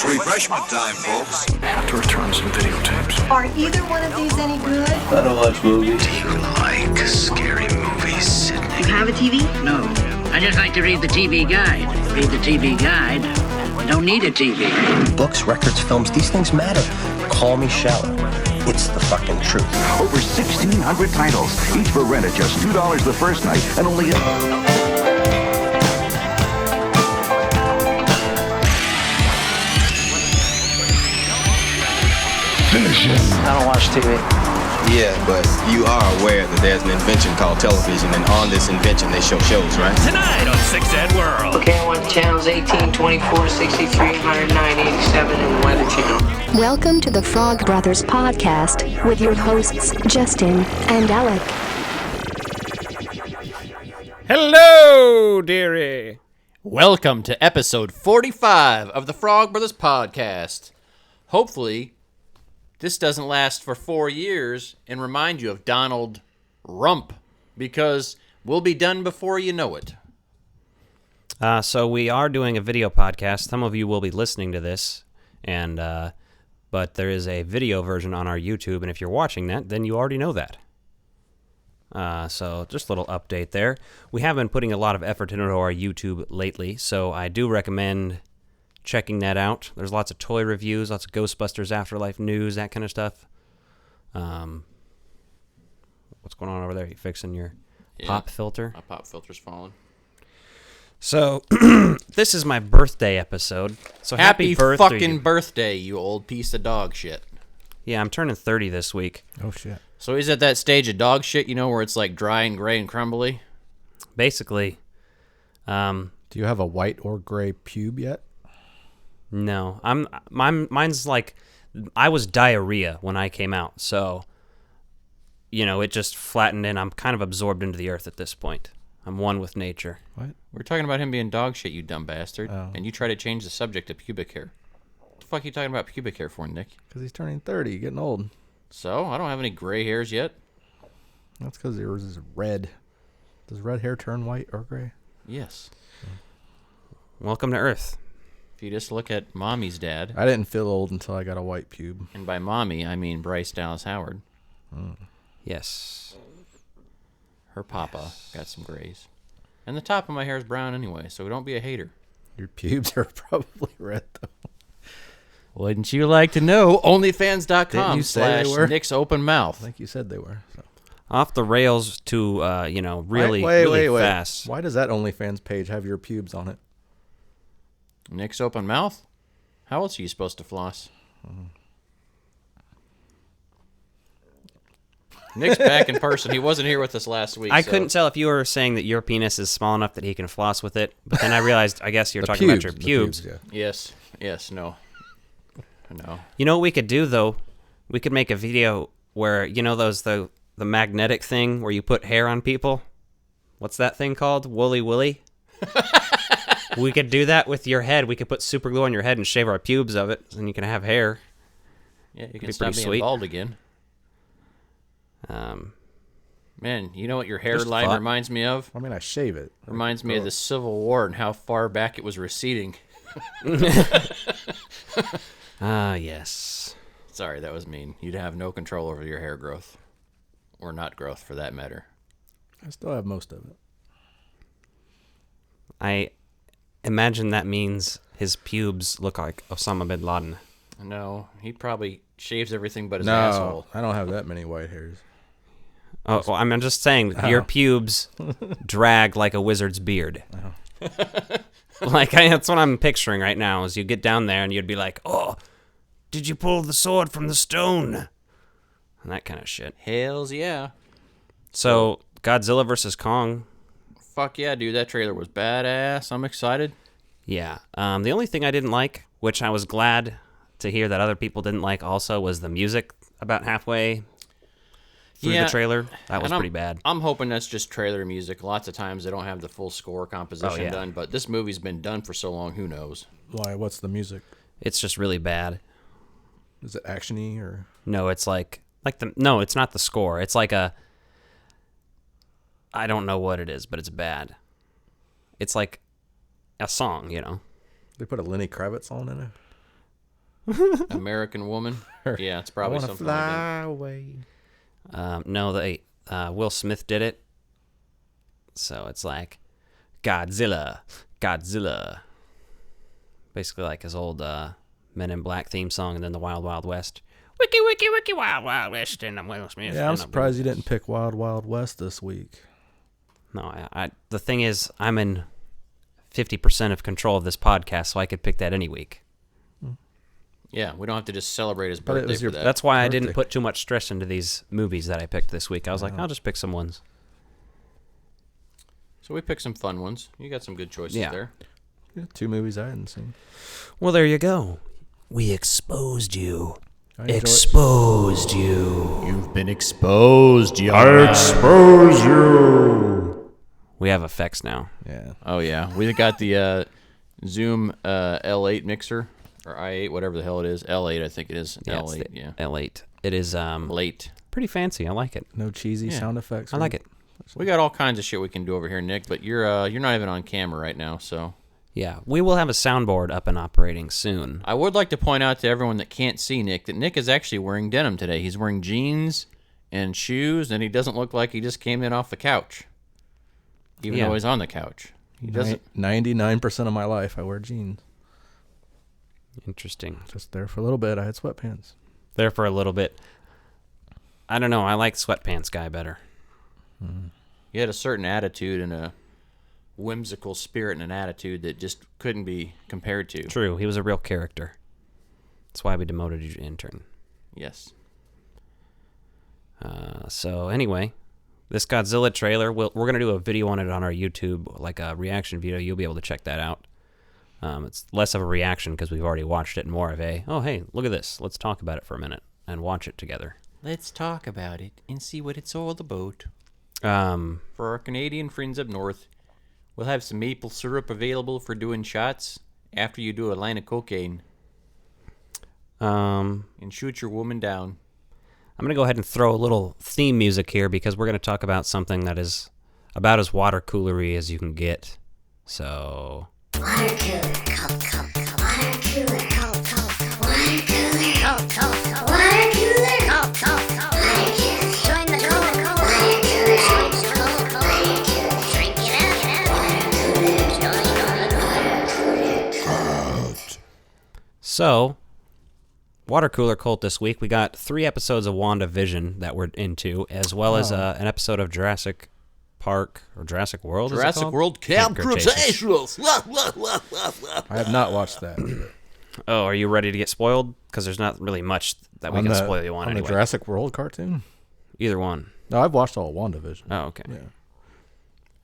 It's refreshment time, folks. I have to return some videotapes. Are either one of these any good? I don't watch movies. Do you like scary movies, Sydney? You have a TV? No. I just like to read the TV guide. Read the TV guide. Don't need a TV. Books, records, films, these things matter. Call me shallow. It's the fucking truth. Over 1,600 titles, each for rent at just $2 the first night and only... Finish it. I don't watch TV. Yeah, but you are aware that there's an invention called television, and on this invention they show shows, right? Tonight on 6 Ed World. Okay, I want channels 18, 24, 63, 109, 87, and the Weather Channel. Welcome to the Frog Brothers Podcast with your hosts, Justin and Alec. Hello, dearie. Welcome to episode 45 of the Frog Brothers Podcast. Hopefully, this doesn't last for 4 years and remind you of Donald Rump, because we'll be done before you know it. So we are doing a video podcast. Some of you will be listening to this, but there is a video version on our YouTube, and if you're watching that, then you already know that. So just a little update there. We have been putting a lot of effort into our YouTube lately, so I do recommend checking that out. There's lots of toy reviews, lots of Ghostbusters Afterlife news, that kind of stuff. What's going on over there? You fixing your pop filter? My pop filter's falling. So, this is my birthday episode. So happy birthday, fucking birthday, you old piece of dog shit. Yeah, I'm turning 30 this week. Oh, shit. So he's at that stage of dog shit, you know, where it's like dry and gray and crumbly? Basically. Do you have a white or gray pube yet? No, mine's like, I was diarrhea when I came out, so, you know, it just flattened in. I'm kind of absorbed into the earth at this point. I'm one with nature. What? We're talking about him being dog shit, you dumb bastard, Oh. and you try to change the subject to pubic hair. What the fuck are you talking about pubic hair for, Nick? Because he's turning 30, getting old. So, I don't have any gray hairs yet. That's because yours is red. Does red hair turn white or gray? Yes. Welcome to Earth. If you just look at Mommy's dad. I didn't feel old until I got a white pube. And by Mommy, I mean Bryce Dallas Howard. Yes. Her papa got some grays. And the top of my hair is brown anyway, so don't be a hater. Your pubes are probably red, though. Wouldn't you like to know? Onlyfans.com you say they were? /Nick's Open Mouth. I think you said they were. So. Off the rails to, really wait. fast. Why does that OnlyFans page have your pubes on it? Nick's Open Mouth? How else are you supposed to floss? Nick's back in person. He wasn't here with us last week. I couldn't tell if you were saying that your penis is small enough that he can floss with it, but then I realized, I guess you're talking about your pubes. Yeah. Yes, no. You know what we could do, though? We could make a video where, you know the magnetic thing where you put hair on people? What's that thing called? Woolly Willy? We could do that with your head. We could put super glue on your head and shave our pubes of it, and you can have hair. Yeah, you can stop being bald again. Man, you know what your hairline reminds me of? I mean, I shave it. Reminds me of the Civil War and how far back it was receding. Yes. Sorry, that was mean. You'd have no control over your hair growth. Or not growth, for that matter. I still have most of it. I imagine that means his pubes look like Osama bin Laden. No, he probably shaves everything but his asshole. I don't have that many white hairs. Oh, well, I'm just saying, your pubes drag like a wizard's beard. Oh. That's what I'm picturing right now, is you get down there and you'd be like, oh, did you pull the sword from the stone? And that kind of shit. Hells yeah. So, Godzilla vs. Kong. Fuck yeah, dude. That trailer was badass. I'm excited. Yeah. The only thing I didn't like, which I was glad to hear that other people didn't like also, was the music about halfway through the trailer. That was pretty bad. I'm hoping that's just trailer music. Lots of times they don't have the full score composition done, but this movie's been done for so long, who knows? Why? What's the music? It's just really bad. Is it action-y or? No, it's no, it's not the score. It's like I don't know what it is, but it's bad. It's like a song, you know. They put a Lenny Kravitz song in it? American Woman. Yeah, it's probably I wanna something fly like that. away. No, Will Smith did it. So it's like Godzilla. Basically like his old Men in Black theme song and then the Wild Wild West. Wiki, wiki, wiki, Wild Wild West. And I'm Will Smith. Yeah, I'm surprised you didn't pick Wild Wild West this week. No, the thing is, I'm in 50% of control of this podcast, so I could pick that any week. Yeah, we don't have to just celebrate his birthday for that. That's why I didn't put too much stress into these movies that I picked this week. I was like, I'll just pick some ones. So we picked some fun ones. You got some good choices there. Yeah, 2 movies I hadn't seen. Well, there you go. We exposed you. Exposed you. You've been exposed, young I man. expose you. We have effects now. Yeah. Oh, yeah. We got the Zoom L8 mixer, or i8, whatever the hell it is. L8, I think it is. Yeah, L8, yeah. L8. It is late. Pretty fancy. I like it. No cheesy sound effects. I like it. We got all kinds of shit we can do over here, Nick, but you're not even on camera right now, so... Yeah, we will have a soundboard up and operating soon. I would like to point out to everyone that can't see Nick that Nick is actually wearing denim today. He's wearing jeans and shoes, and he doesn't look like he just came in off the couch, even though he's on the couch. He doesn't. 99% of my life, I wear jeans. Interesting. Just there for a little bit, I had sweatpants. There for a little bit. I don't know. I like sweatpants guy better. He had a certain attitude and a whimsical spirit and an attitude that just couldn't be compared to. True. He was a real character. That's why we demoted you to intern. Yes. So anyway, this Godzilla trailer, we're going to do a video on it on our YouTube, like a reaction video. You'll be able to check that out. It's less of a reaction because we've already watched it, and more of a, oh, hey, look at this. Let's talk about it for a minute and watch it together. Let's talk about it and see what it's all about. For our Canadian friends up north, we'll have some maple syrup available for doing shots after you do a line of cocaine. And shoot your woman down. I'm going to go ahead and throw a little theme music here because we're going to talk about something that is about as water coolery as you can get. So... Water cooler, cold, cold, cold. Water cooler, cold, cold, cold. Water cooler, cold, cold, cold. Water cooler, cold, cold, cold. Water cooler, join the cold, cold. Water cooler, join the cold, cold. Water cooler, drink it out. Water cooler, join the water cooler, cold. So, water cooler cult this week. We got 3 episodes of WandaVision that we're into, as well as an episode of Jurassic Park or Jurassic World. Jurassic World Camp Cretaceous. I have not watched that either. Oh, are you ready to get spoiled? Because there's not really much that we can spoil you on anyway. The Jurassic World cartoon? Either one. No, I've watched all WandaVision. Oh, okay. Yeah.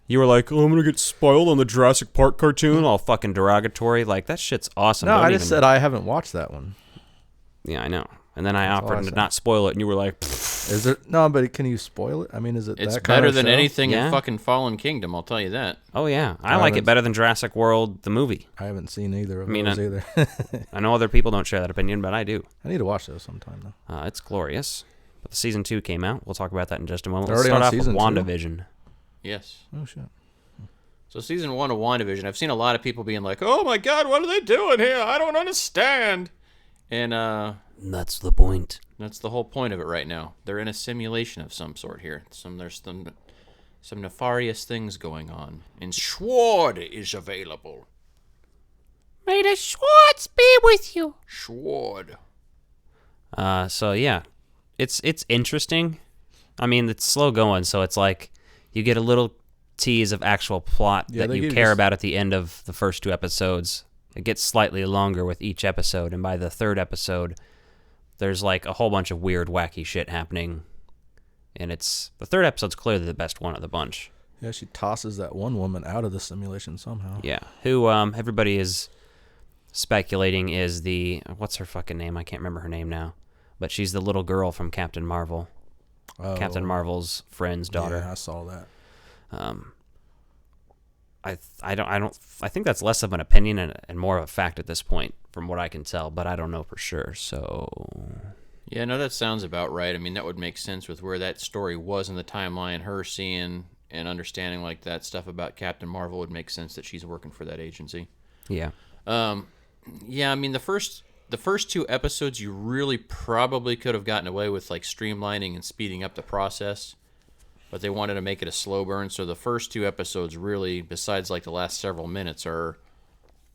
You were like, oh, I'm going to get spoiled on the Jurassic Park cartoon, all fucking derogatory. Like, that shit's awesome. No, I just said I haven't watched that one. Yeah, I know. And then I offered to not spoil it, and you were like, pfft. Is there... No, but can you spoil it? I mean, is it It's that kind better of than show? anything in fucking Fallen Kingdom, I'll tell you that. Oh, yeah. I like it better than Jurassic World, the movie. I haven't seen either of those either. I know other people don't share that opinion, but I do. I need to watch those sometime, though. It's glorious. But the season 2 came out. We'll talk about that in just a moment. They're Let's already start on off with season 2? WandaVision. Yes. Oh, shit. So season 1 of WandaVision, I've seen a lot of people being like, oh my god, what are they doing here? I don't understand. And that's the point. That's the whole point of it right now. They're in a simulation of some sort here. There's some nefarious things going on. And Schward is available. May the Schwartz be with you. Schward. So yeah, it's interesting. I mean, it's slow going, so it's like you get a little tease of actual plot that you care about at the end of the first 2 episodes. It gets slightly longer with each episode, and by the 3rd episode, there's like a whole bunch of weird, wacky shit happening. And the 3rd episode's clearly the best one of the bunch. Yeah, she tosses that one woman out of the simulation somehow. Yeah, who everybody is speculating is what's her fucking name? I can't remember her name now. But she's the little girl from Captain Marvel. Oh. Captain Marvel's friend's daughter. Yeah, I saw that. I think that's less of an opinion and more of a fact at this point, from what I can tell, but I don't know for sure. So, yeah, no, that sounds about right. I mean, that would make sense with where that story was in the timeline. Her seeing and understanding like that stuff about Captain Marvel would make sense that she's working for that agency. Yeah. Yeah, I mean, the first the first 2 episodes, you really probably could have gotten away with like streamlining and speeding up the process, but they wanted to make it a slow burn. So the first 2 episodes really, besides like the last several minutes, are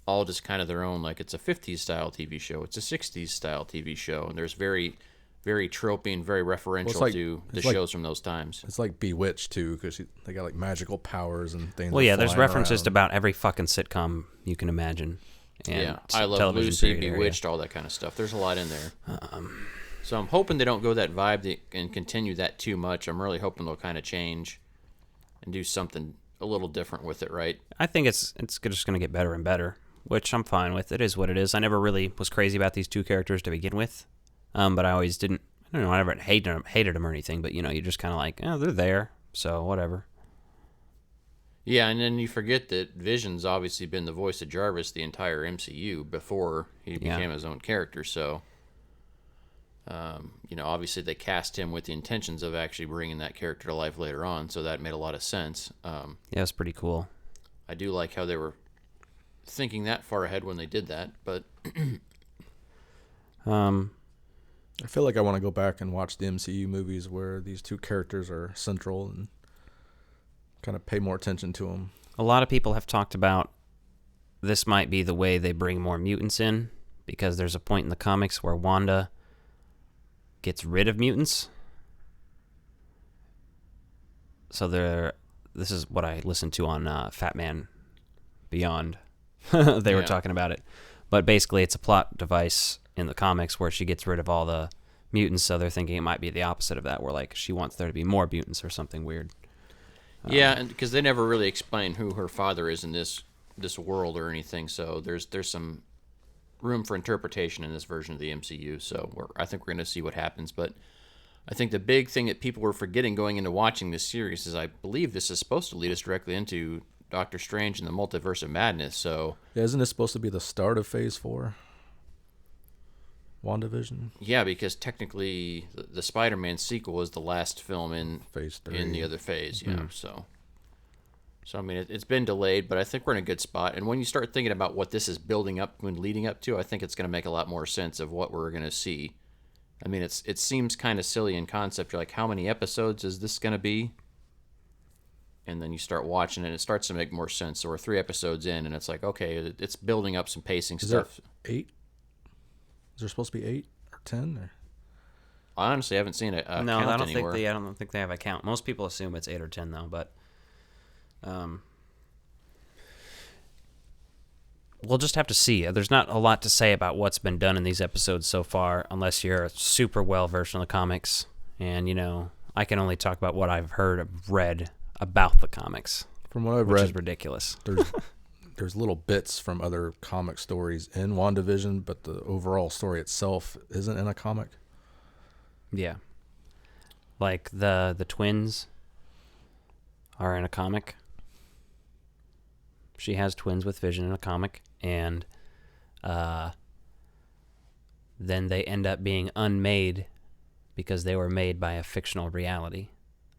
all just kind of their own. Like it's a 50s style TV show, it's a 60s style TV show, and there's very, very tropey and very referential to the shows from those times. It's like Bewitched too, because they got like magical powers and things. Well, yeah, there's references to about every fucking sitcom you can imagine. And I Love Lucy, Bewitched, all that kind of stuff. There's a lot in there. So I'm hoping they don't go that vibe and continue that too much. I'm really hoping they'll kind of change and do something a little different with it, right? I think it's just going to get better and better, which I'm fine with. It is what it is. I never really was crazy about these 2 characters to begin with, but I always didn't. I don't know. I never hated them or anything, but you're just kind of like, oh, they're there, so whatever. Yeah, and then you forget that Vision's obviously been the voice of Jarvis the entire MCU before he became his own character. So, obviously they cast him with the intentions of actually bringing that character to life later on. So that made a lot of sense. Yeah, it's pretty cool. I do like how they were thinking that far ahead when they did that. But I feel like I want to go back and watch the MCU movies where these 2 characters are central and kind of pay more attention to them. A lot of people have talked about this might be the way they bring more mutants in, because there's a point in the comics where Wanda gets rid of mutants. So this is what I listened to on Fat Man Beyond. They were talking about it. But basically it's a plot device in the comics where she gets rid of all the mutants, so they're thinking it might be the opposite of that, where like she wants there to be more mutants or something weird. Yeah, and because they never really explain who her father is in this world or anything, so there's some room for interpretation in this version of the MCU. So I think we're going to see what happens. But I think the big thing that people were forgetting going into watching this series is I believe this is supposed to lead us directly into Doctor Strange and the Multiverse of Madness. So yeah, isn't this supposed to be the start of Phase 4? Wandavision? Yeah, because technically the Spider-Man sequel is the last film in Phase 3. In the other phase, so I mean it's been delayed, but I think we're in a good spot. And when you start thinking about what this is building up and leading up to, I think it's going to make a lot more sense of what we're going to see. I mean, it seems kind of silly in concept. You're like, how many episodes is this going to be? And then you start watching it, and it starts to make more sense. So we're 3 episodes in, and it's like, okay, it's building up some pacing stuff. There 8? Is there supposed to be 8 or 10? Or? I honestly haven't seen a count anywhere. I don't think they have a count. Most people assume it's 8 or 10 though, but we'll just have to see. There's not a lot to say about what's been done in these episodes so far, unless you're a super well versed in the comics. And I can only talk about what I've read about the comics. From what I've read, which is ridiculous. There's little bits from other comic stories in WandaVision, but the overall story itself isn't in a comic. Yeah. Like the twins are in a comic. She has twins with Vision in a comic, and then they end up being unmade because they were made by a fictional reality.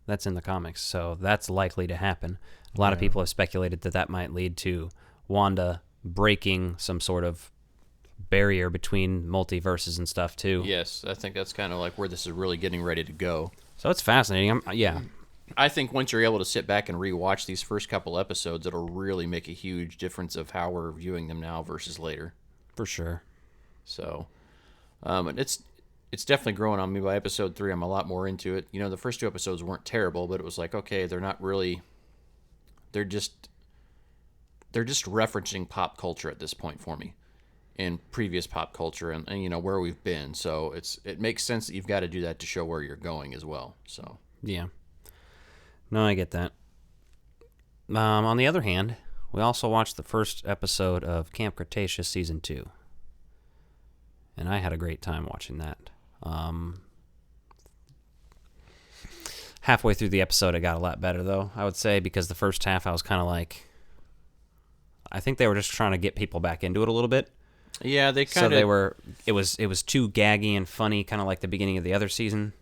That's in the comics, so that's likely to happen. A lot of people have speculated that might lead to Wanda breaking some sort of barrier between multiverses and stuff too. Yes, I think that's kind of like where this is really getting ready to go. So it's fascinating. I think once you're able to sit back and rewatch these first couple episodes, it'll really make a huge difference of how we're viewing them now versus later. For sure. So, and it's definitely growing on me. By episode 3, I'm a lot more into it. The first 2 episodes weren't terrible, but it was like, okay, they're not really. They're just referencing pop culture at this point for me, and previous pop culture, and where we've been. So it makes sense that you've got to do that to show where you're going as well. So yeah, no, I get that. On the other hand, we also watched the first episode of Camp Cretaceous season 2, and I had a great time watching that. Halfway through the episode, it got a lot better, though, I would say, because the first half I was kind of like, I think they were just trying to get people back into it a little bit. Yeah, they kind of. So they were. It was too gaggy and funny, kind of like the beginning of the other season.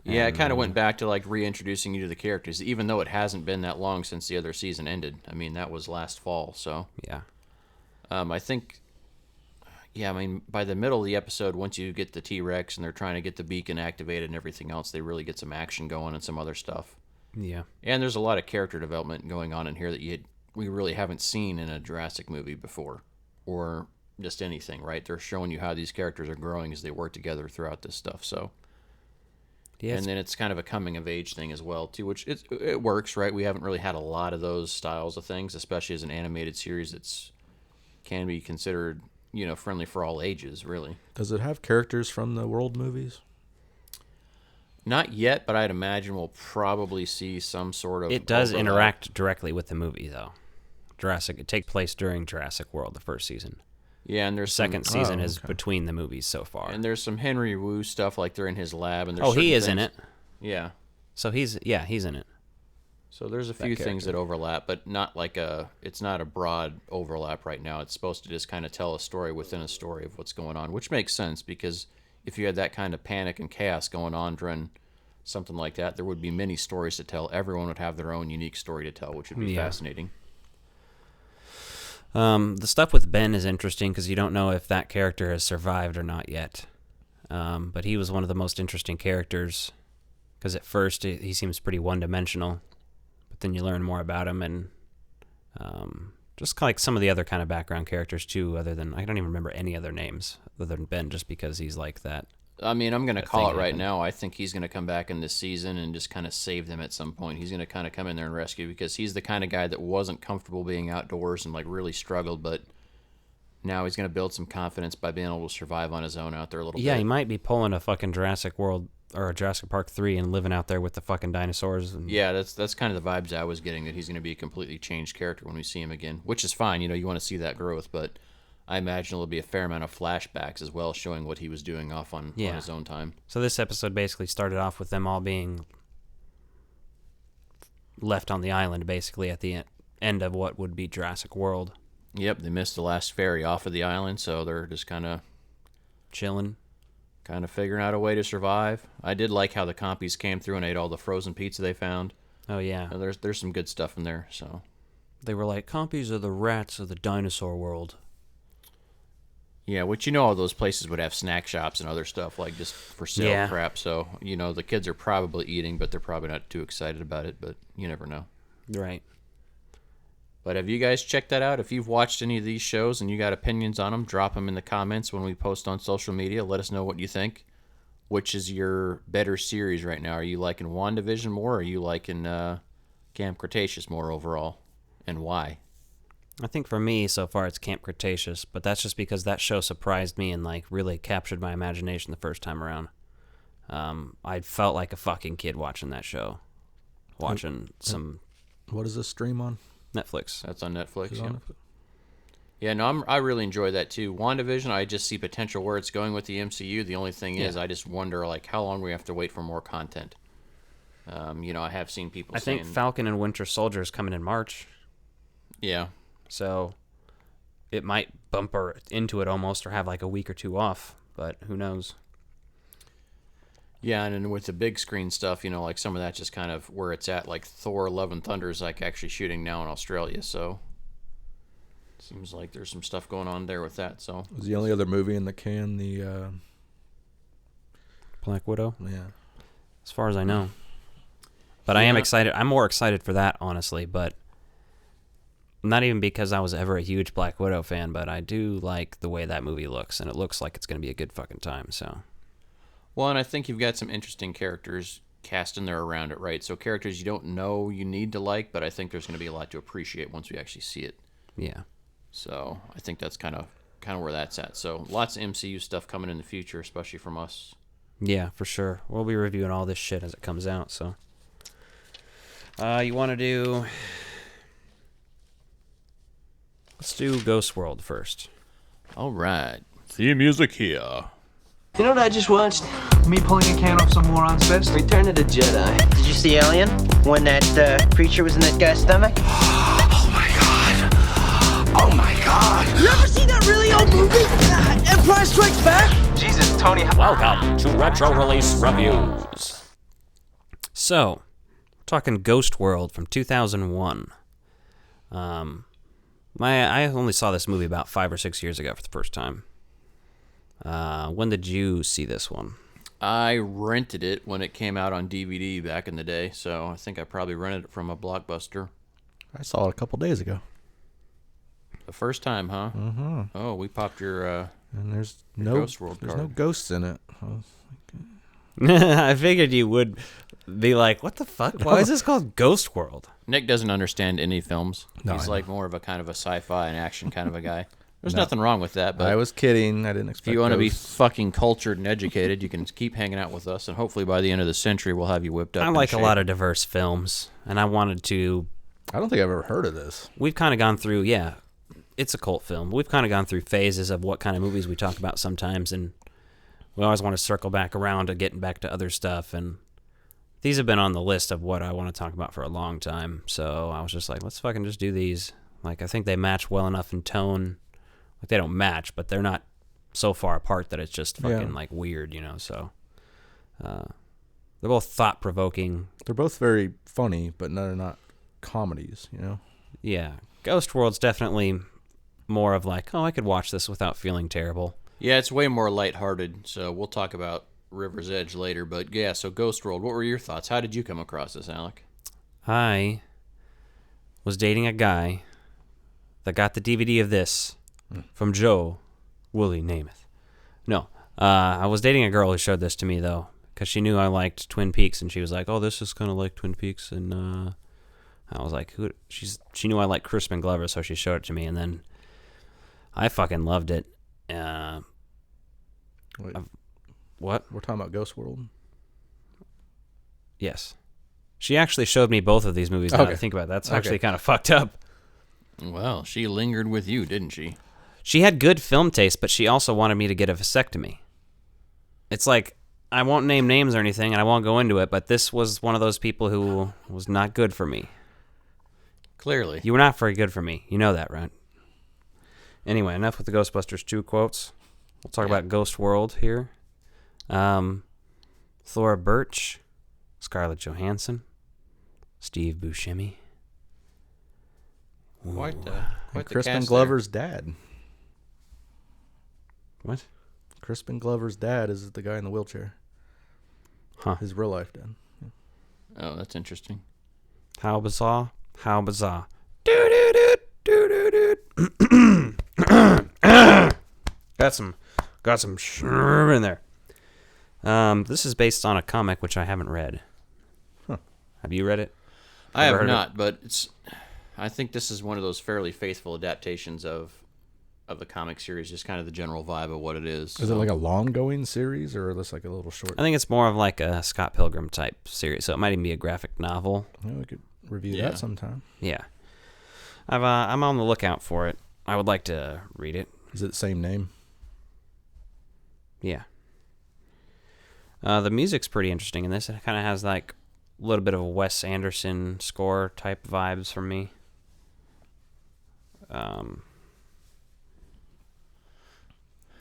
Yeah, it kind of went back to like reintroducing you to the characters, even though it hasn't been that long since the other season ended. I mean, that was last fall, so yeah. I think Yeah, I mean, by the middle of the episode, once you get the T-Rex and they're trying to get the beacon activated and everything else, they really get some action going and some other stuff. Yeah. And there's a lot of character development going on in here that we really haven't seen in a Jurassic movie before, or just anything, right? They're showing you how these characters are growing as they work together throughout this stuff, so... Yeah, and then it's kind of a coming-of-age thing as well, too, which it works, right? We haven't really had a lot of those styles of things, especially as an animated series that's can be considered, friendly for all ages, really. Does it have characters from the World movies? Not yet, but I'd imagine we'll probably see some sort of... It does interact directly with the movie, though. It takes place during Jurassic World, the first season. Yeah, and there's second season is between the movies so far. And there's some Henry Wu stuff, like they're in his lab. And he is in it. Yeah. So he's in it. So there's a few things that overlap, but not it's not a broad overlap right now. It's supposed to just kind of tell a story within a story of what's going on, which makes sense because if you had that kind of panic and chaos going on during something like that, there would be many stories to tell. Everyone would have their own unique story to tell, which would be fascinating. The stuff with Ben is interesting because you don't know if that character has survived or not yet. But he was one of the most interesting characters because at first he seems pretty one-dimensional, but then you learn more about him and just like some of the other kind of background characters too, other than, I don't even remember any other names other than Ben just because he's like that. I mean, I'm going to call it right now. I think he's going to come back in this season and just kind of save them at some point. He's going to kind of come in there and rescue because he's the kind of guy that wasn't comfortable being outdoors and like really struggled, but now he's going to build some confidence by being able to survive on his own out there a little bit. Yeah, he might be pulling a fucking Jurassic World or a Jurassic Park 3 and living out there with the fucking dinosaurs. Yeah, that's kind of the vibes I was getting, that he's going to be a completely changed character when we see him again, which is fine. You want to see that growth, but I imagine there'll be a fair amount of flashbacks as well, showing what he was doing off on his own time. So this episode basically started off with them all being left on the island, basically, at the end of what would be Jurassic World. Yep, they missed the last ferry off of the island, so they're just kind of... chilling. Kind of figuring out a way to survive. I did like how the compies came through and ate all the frozen pizza they found. Oh, yeah. And there's some good stuff in there, so... They were like, compies are the rats of the dinosaur world. Yeah, which all those places would have snack shops and other stuff, like just for sale crap. So, the kids are probably eating, but they're probably not too excited about it, but you never know. Right. But have you guys checked that out? If you've watched any of these shows and you got opinions on them, drop them in the comments when we post on social media. Let us know what you think. Which is your better series right now? Are you liking WandaVision more, or are you liking Camp Cretaceous more overall? And why? I think for me, so far, it's Camp Cretaceous, but that's just because that show surprised me and, really captured my imagination the first time around. I felt like a fucking kid watching that show. Watching some... What is this stream on? Netflix. That's on Netflix, yeah. Yeah, no, I really enjoy that, too. WandaVision, I just see potential where it's going with the MCU. The only thing is, I just wonder, how long we have to wait for more content. I have seen people saying... I think Falcon and Winter Soldier is coming in March. Yeah. So it might bumper into it almost, or have a week or two off, but who knows? Yeah, and then with the big screen stuff, some of that's just kind of where it's at. Like Thor: Love and Thunder is actually shooting now in Australia, so seems like there's some stuff going on there with that. So was the only other movie in the can the Black Widow? Yeah, as far as I know. But I am excited. I'm more excited for that, honestly, but. Not even because I was ever a huge Black Widow fan, but I do like the way that movie looks, and it looks like it's going to be a good fucking time, so. Well, and I think you've got some interesting characters cast in there around it, right? So characters you don't know you need to like, but I think there's going to be a lot to appreciate once we actually see it. Yeah. So I think that's kind of where that's at. So lots of MCU stuff coming in the future, especially from us. Yeah, for sure. We'll be reviewing all this shit as it comes out, so. You want to do... Let's do Ghost World first. All right. Theme music here. You know what I just watched? Me pulling a can off some moron's vest? Return of the Jedi. Did you see Alien? When that creature was in that guy's stomach? Oh my god. Oh my god. You ever seen that really old movie? Empire Strikes Back? Jesus, Tony. Welcome to Retro Release Reviews. So, we're talking Ghost World from 2001. I only saw this movie about 5 or 6 years ago for the first time. When did you see this one? I rented it when it came out on DVD back in the day, so I think I probably rented it from a Blockbuster. I saw it a couple days ago. The first time, huh? Mm-hmm. Oh, we popped your and there's your no Ghost World there's card. no ghosts in it. I figured you would be like, what the fuck? Why is this called Ghost World? Nick doesn't understand any films. No, He's I like more of a kind of a sci-fi and action kind of a guy. There's nothing wrong with that, but I was kidding. I didn't expect. if you want to be ghosts. fucking cultured and educated, you can keep hanging out with us, and hopefully by the end of the century, we'll have you whipped up. I like a lot of diverse films, and I wanted to. I don't think I've ever heard of this. We've kind of gone through, yeah, it's a cult film. We've kind of gone through phases of what kind of movies we talk about sometimes, and we always want to circle back around to getting back to other stuff, and these have been on the list of what I want to talk about for a long time, so I was just like, let's fucking just do these. Like, I think they match well enough in tone. Like, they don't match, but they're not so far apart that it's just fucking, like, weird, you know, so. They're both thought-provoking. They're both very funny, but they're not comedies, you know? Yeah. Ghost World's definitely more of like, oh, I could watch this without feeling terrible. Yeah, it's way more lighthearted, so we'll talk about River's Edge later, but yeah, so Ghost World, what were your thoughts? How did you come across this, Alec? I was dating a guy that got the DVD of this from Joe Wooly Namath. No, I was dating a girl who showed this to me, though, because she knew I liked Twin Peaks, and she was like, oh, this is kind of like Twin Peaks, and I was like, who? She knew I liked Crispin Glover, so she showed it to me, and then I fucking loved it. Wait, what? We're talking about Ghost World? Yes. She actually showed me both of these movies, now that I think about it. That's actually kind of fucked up. Well, she lingered with you, didn't she? She had good film taste, but she also wanted me to get a vasectomy. It's like, I won't name names or anything, and I won't go into it, but this was one of those people who was not good for me. Clearly. You were not very good for me. You know that, right? Anyway, enough with the Ghostbusters 2 quotes. We'll talk about Ghost World here. Thora Birch, Scarlett Johansson, Steve Buscemi. Quite the Crispin cast Glover's dad. What? Crispin Glover's dad is the guy in the wheelchair. Huh. His real life dad. Yeah. Oh, that's interesting. How bizarre. How bizarre. Got some shrm in there. This is based on a comic which I haven't read. Huh. Have you read it? I have not, but I think this is one of those fairly faithful adaptations of the comic series, just kind of the general vibe of what it is. Is it like a long-going series, or is this like a little short? I think it's more of like a Scott Pilgrim type series, so it might even be a graphic novel. Yeah, we could review that sometime. Yeah. I'm on the lookout for it. I would like to read it. Is it the same name? Yeah. The music's pretty interesting in this. It kind of has like a little bit of a Wes Anderson score type vibes from me.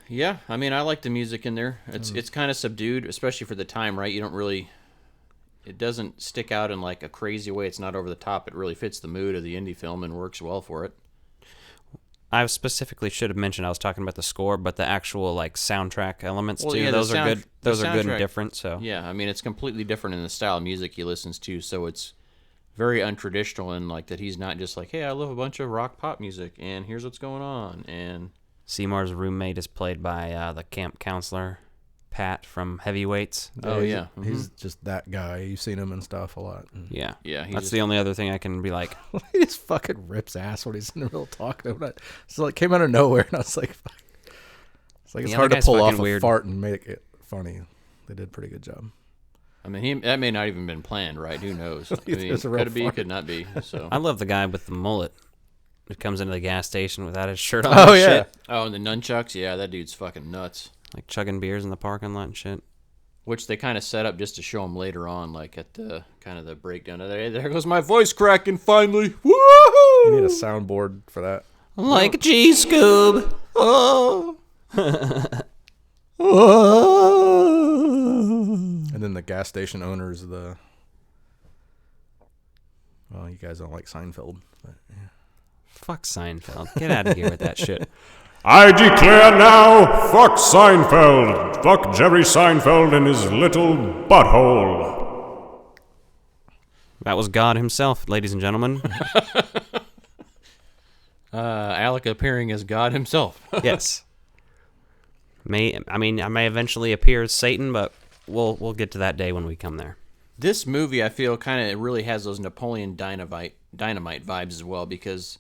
Yeah, I mean, I like the music in there. It's kind of subdued, especially for the time, right? You don't really... It doesn't stick out in like a crazy way. It's not over the top. It really fits the mood of the indie film and works well for it. I specifically should have mentioned I was talking about the score, but the actual like soundtrack elements too. Yeah, those are good. Those are good and different. So yeah, I mean, it's completely different in the style of music he listens to. So it's very untraditional in like that. He's not just like, hey, I love a bunch of rock pop music, and here's what's going on. And Seymour's roommate is played by the camp counselor, Pat from Heavyweights. Oh yeah, He's just that guy. You've seen him and stuff a lot. Yeah, yeah. That's the only other thing I can be like. He just fucking rips ass when he's in the middle of talking about it. So it came out of nowhere, and I was like, fuck. It's like it's hard to pull off a fart and make it funny. They did a pretty good job. I mean, that may not even been planned, right? Who knows? I mean, could be, could not be. So I love the guy with the mullet who comes into the gas station without his shirt on. Oh yeah. Shit. Oh, and the nunchucks. Yeah, that dude's fucking nuts. Like chugging beers in the parking lot and shit. Which they kind of set up just to show him later on, like at the kind of the breakdown. There goes my voice cracking finally. Woohoo! You need a soundboard for that. Like a G-Scoob. Oh. And then the gas station owners, well, you guys don't like Seinfeld, but yeah. Fuck Seinfeld. Get out of here with that shit. I declare now, fuck Seinfeld. Fuck Jerry Seinfeld in his little butthole. That was God himself, ladies and gentlemen. Alec appearing as God himself. Yes. I may eventually appear as Satan, but we'll get to that day when we come there. This movie, I feel, kind of really has those Napoleon Dynamite vibes as well, because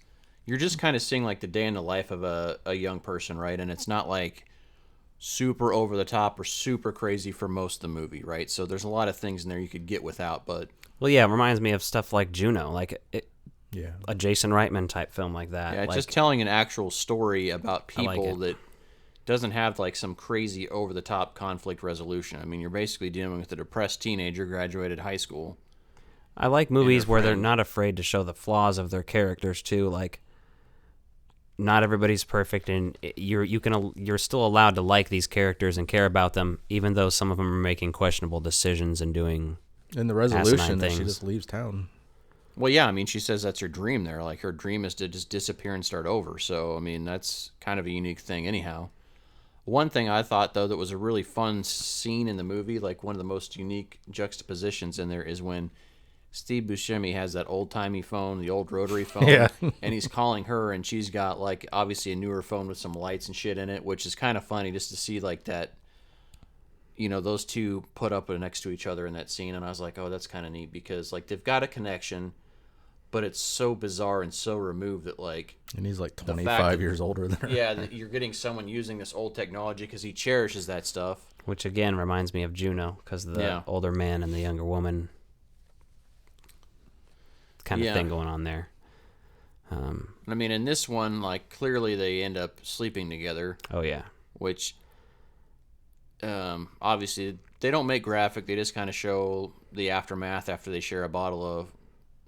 you're just kind of seeing like the day in the life of a young person, right? And it's not like super over the top or super crazy for most of the movie, right? So there's a lot of things in there you could get without, but... Well, yeah, it reminds me of stuff like Juno, like yeah, a Jason Reitman type film like that. Yeah, like, just telling an actual story about people like that doesn't have like some crazy over-the-top conflict resolution. I mean, you're basically dealing with a depressed teenager graduated high school. I like movies where they're not afraid to show the flaws of their characters too. Like, not everybody's perfect, and you're still allowed to like these characters and care about them, even though some of them are making questionable decisions and doing. In the resolution, things. She just leaves town. Well, yeah, I mean, she says that's her dream there. Like, her dream is to just disappear and start over. So, I mean, that's kind of a unique thing anyhow. One thing I thought, though, that was a really fun scene in the movie, like one of the most unique juxtapositions in there, is when Steve Buscemi has that old-timey phone, the old rotary phone, yeah. and he's calling her, and she's got, like, obviously a newer phone with some lights and shit in it, which is kind of funny just to see, like, that, you know, those two put up next to each other in that scene, and I was like, oh, that's kind of neat, because, like, they've got a connection, but it's so bizarre and so removed that, like... And he's, like, 25 years older than her. Yeah, that you're getting someone using this old technology because he cherishes that stuff. Which, again, reminds me of Juno, because the older man and the younger woman kind of thing going on there. I mean, in this one, like, clearly they end up sleeping together. Oh, yeah. Which... obviously, they don't make graphic. They just kind of show the aftermath after they share a bottle of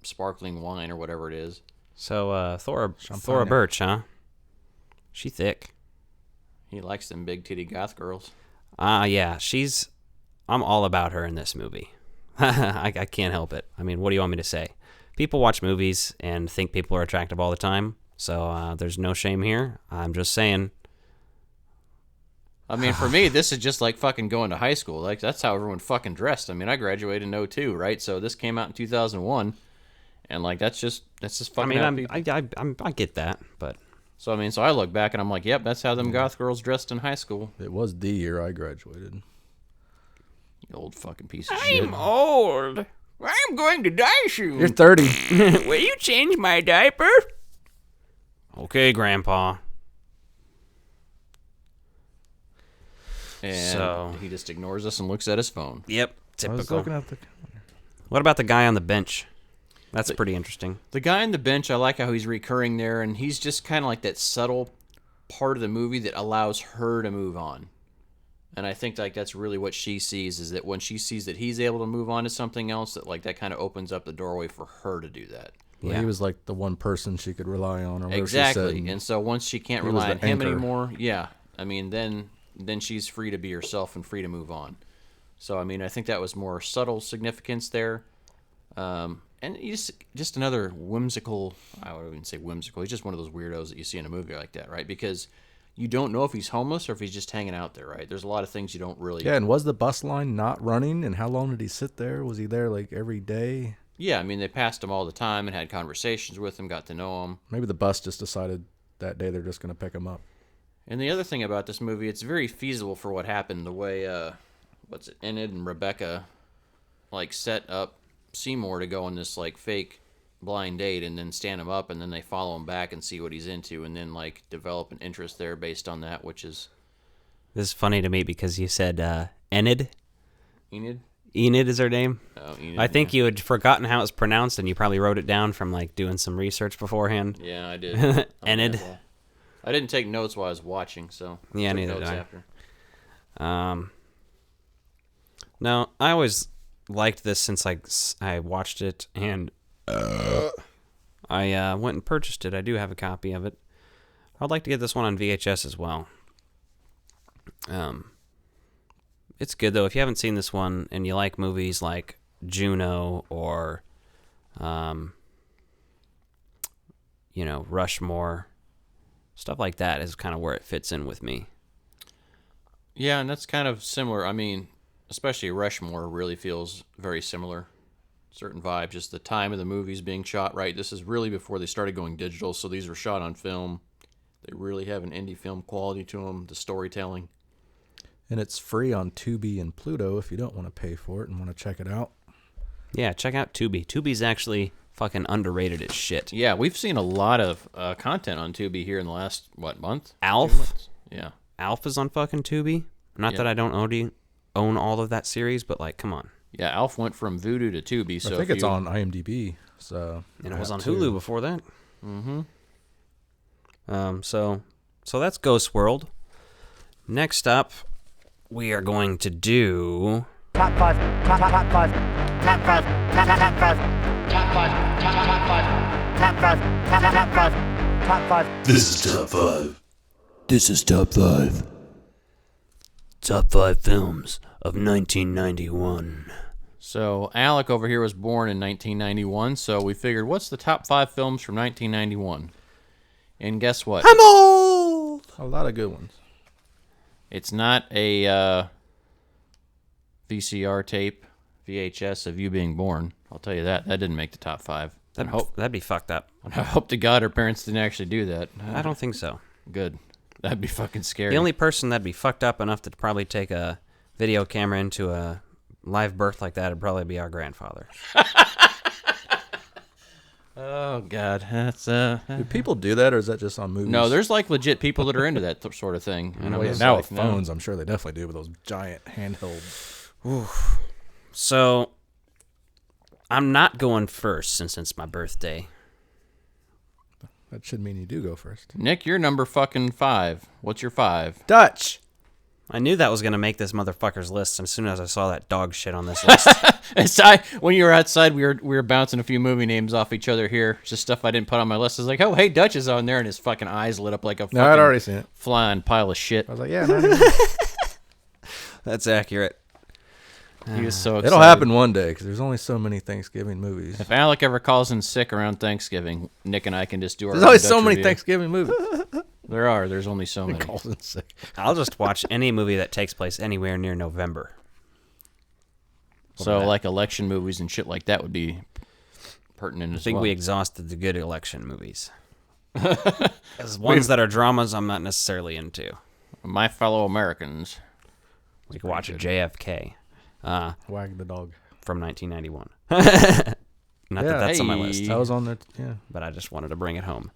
sparkling wine or whatever it is. So, Thora Birch, huh? She thick. He likes them big titty goth girls. Yeah, I'm all about her in this movie. I can't help it. I mean, what do you want me to say? People watch movies and think people are attractive all the time, so there's no shame here. I'm just saying... I mean, for me, this is just like fucking going to high school. Like, that's how everyone fucking dressed. I mean, I graduated in 2002, right? So this came out in 2001, and like that's just fucking. I mean, I get that, but so I mean, so I look back and I'm like, yep, that's how them goth girls dressed in high school. It was the year I graduated. You old fucking piece of shit. I'm old. I'm going to die soon. You're 30. Will you change my diaper? Okay, Grandpa. And so he just ignores us and looks at his phone. Yep, typical. I was looking at What about the guy on the bench? That's pretty interesting. The guy on the bench, I like how he's recurring there, and he's just kind of like that subtle part of the movie that allows her to move on. And I think like that's really what she sees, is that when she sees that he's able to move on to something else, that like that kind of opens up the doorway for her to do that. Well, he was like the one person she could rely on. Or exactly. She said, and so once she can't rely on him anymore, I mean, then she's free to be herself and free to move on. So, I mean, I think that was more subtle significance there. And he's just another whimsical, I wouldn't say whimsical, he's just one of those weirdos that you see in a movie like that, right? Because you don't know if he's homeless or if he's just hanging out there, right? There's a lot of things you don't really... Yeah, and was the bus line not running? And how long did he sit there? Was he there, like, every day? Yeah, I mean, they passed him all the time and had conversations with him, got to know him. Maybe the bus just decided that day they're just going to pick him up. And the other thing about this movie, it's very feasible for what happened. The way, Enid and Rebecca, like, set up Seymour to go on this, like, fake blind date and then stand him up, and then they follow him back and see what he's into, and then, like, develop an interest there based on that, which is... This is funny to me because you said Enid. Enid? Enid is her name? Oh, Enid. I think you had forgotten how it's pronounced, and you probably wrote it down from, like, doing some research beforehand. Yeah, I did. Enid. I didn't take notes while I was watching, so yeah, took neither notes did I. after. No, I always liked this since I watched it, and I went and purchased it. I do have a copy of it. I'd like to get this one on VHS as well. It's good though. If you haven't seen this one and you like movies like Juno or, Rushmore. Stuff like that is kind of where it fits in with me. Yeah, and that's kind of similar. I mean, especially Rushmore really feels very similar. Certain vibes, just the time of the movies being shot right. This is really before they started going digital, so these were shot on film. They really have an indie film quality to them, the storytelling. And it's free on Tubi and Pluto if you don't want to pay for it and want to check it out. Yeah, check out Tubi. Tubi's actually fucking underrated as shit. Yeah, we've seen a lot of content on Tubi here in the last, month? Alf? Yeah. Alf is on fucking Tubi. Not that I don't own all of that series, but, come on. Yeah, Alf went from Vudu to Tubi. So I think it's on IMDb. So and it was on Hulu before that. Mm-hmm. So that's Ghost World. Next up, we are going to do... Top 5. Top 5. Top 5. Top 5. Top 5. Top 5. Top 5. Top 5. Top 5. Top 5. This is Top 5. This is Top 5. Top 5 films of 1991. So Alec over here was born in 1991, so we figured, what's the top 5 films from 1991? And guess what? I'm old! A lot of good ones. It's not a VCR tape, VHS of you being born. I'll tell you that. That didn't make the top 5. That'd be fucked up. I hope to God our parents didn't actually do that. I don't think so. Good. That'd be fucking scary. The only person that'd be fucked up enough to probably take a video camera into a live birth like that would probably be our grandfather. Oh, God. That's, Do people do that, or is that just on movies? No, there's, legit people that are into that sort of thing. Now with phones, I'm sure they definitely do with those giant handheld... Oof. So, I'm not going first since it's my birthday. That should mean you do go first. Nick, you're number fucking 5. What's your 5? Dutch. I knew that was going to make this motherfucker's list as soon as I saw that dog shit on this list. When you were outside, we were bouncing a few movie names off each other here. Just stuff I didn't put on my list. I was like, oh, hey, Dutch is on there, and his fucking eyes lit up like a fucking I'd already seen it. Flying pile of shit. I was like, yeah. That's accurate. He was so excited. It'll happen one day, because there's only so many Thanksgiving movies. If Alec ever calls in sick around Thanksgiving, Nick and I can just do our There's always Dutch so many review. Thanksgiving movies. There's only so many. Calls in sick. I'll just watch any movie that takes place anywhere near November. So, election movies and shit like that would be pertinent as well. I think we exhausted the good election movies. As ones that are dramas, I'm not necessarily into. My Fellow Americans. We could watch a JFK. Wag the Dog. From 1991. Not that that's on my list. That was on there, yeah. But I just wanted to bring it home.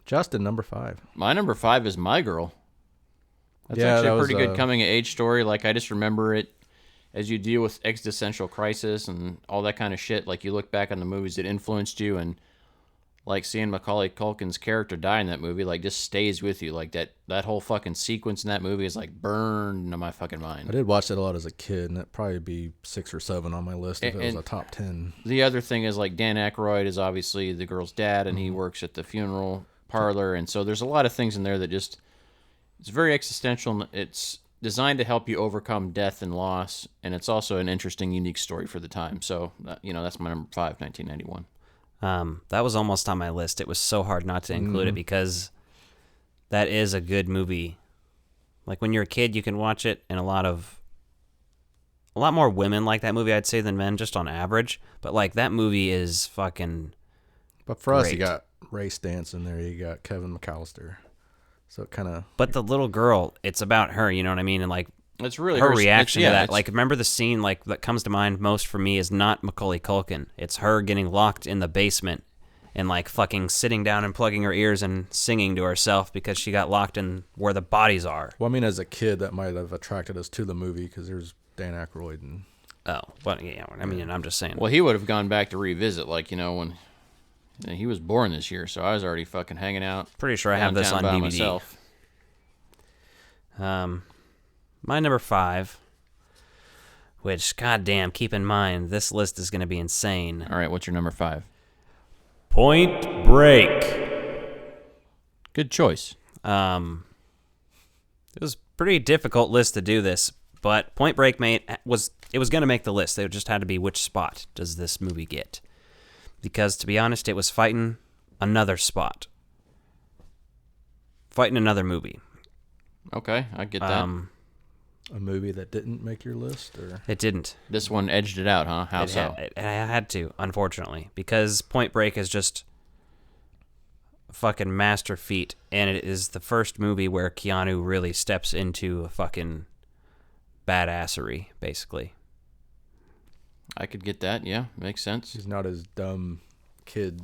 Justin, number 5. My number 5 is My Girl. That's actually a pretty good coming-of-age story. I just remember it as you deal with existential crisis and all that kind of shit. You look back on the movies that influenced you, and seeing Macaulay Culkin's character die in that movie, just stays with you. That whole fucking sequence in that movie is burned into my fucking mind. I did watch that a lot as a kid, and that'd probably be 6 or 7 on my list if it was a top 10. The other thing is Dan Aykroyd is obviously the girl's dad, and he works at the funeral parlor, and so there's a lot of things in there that it's very existential, and it's designed to help you overcome death and loss, and it's also an interesting, unique story for the time. So, that's my number 5, 1991. That was almost on my list. It was so hard not to include it because that is a good movie. When you're a kid, you can watch it, and a lot more women like that movie, I'd say, than men, just on average. But that movie is fucking. But for us, you got Ray Stantz in there. You got Kevin McAllister. So it kind of. But the little girl, it's about her. You know what I mean? And it's really her reaction to that. Remember the scene that comes to mind most for me is not Macaulay Culkin. It's her getting locked in the basement and fucking sitting down and plugging her ears and singing to herself because she got locked in where the bodies are. Well, I mean, as a kid, that might have attracted us to the movie because there's Dan Aykroyd and. Oh, but yeah, I mean, I'm just saying. Well, he would have gone back to revisit, when he was born this year, so I was already fucking hanging out. Pretty sure I have this on DVD. Myself. My number 5, which, goddamn, keep in mind, this list is going to be insane. All right, what's your number 5? Point Break. Good choice. It was a pretty difficult list to do this, but Point Break was going to make the list. It just had to be which spot does this movie get. Because, to be honest, it was fighting another spot. fighting another movie. Okay, I get that. A movie that didn't make your list, or it didn't. This one edged it out, huh? How so? I had to, unfortunately, because Point Break is just a fucking master feat, and it is the first movie where Keanu really steps into a fucking badassery, basically. I could get that. Yeah, makes sense. He's not as dumb kid.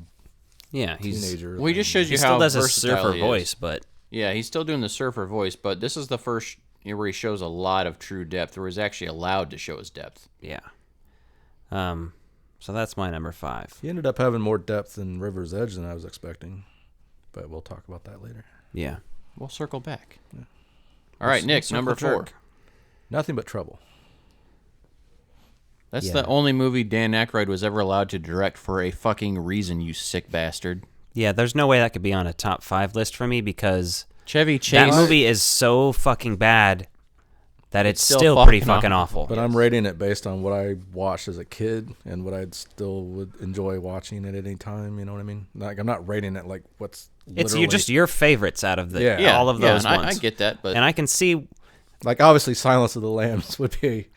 Yeah, teenager. Well, he just shows you he how still does a versatile surfer he voice, is. but yeah, he's still doing the surfer voice. But this is the first where he shows a lot of true depth, where he's actually allowed to show his depth. Yeah. So that's my number 5. He ended up having more depth in River's Edge than I was expecting, but we'll talk about that later. Yeah, we'll circle back. Yeah. All right, Nick, number 4. Nothing But Trouble. That's the only movie Dan Aykroyd was ever allowed to direct for a fucking reason, you sick bastard. Yeah, there's no way that could be on a top 5 list for me because Chevy Chase. That movie is so fucking bad that it's still pretty fucking awful. But I'm rating it based on what I watched as a kid and what I still would enjoy watching at any time. You know what I mean? Like, I'm not rating it like what's it's just your favorites out of all of those ones. I get that, but and I can see, like, obviously Silence of the Lambs would be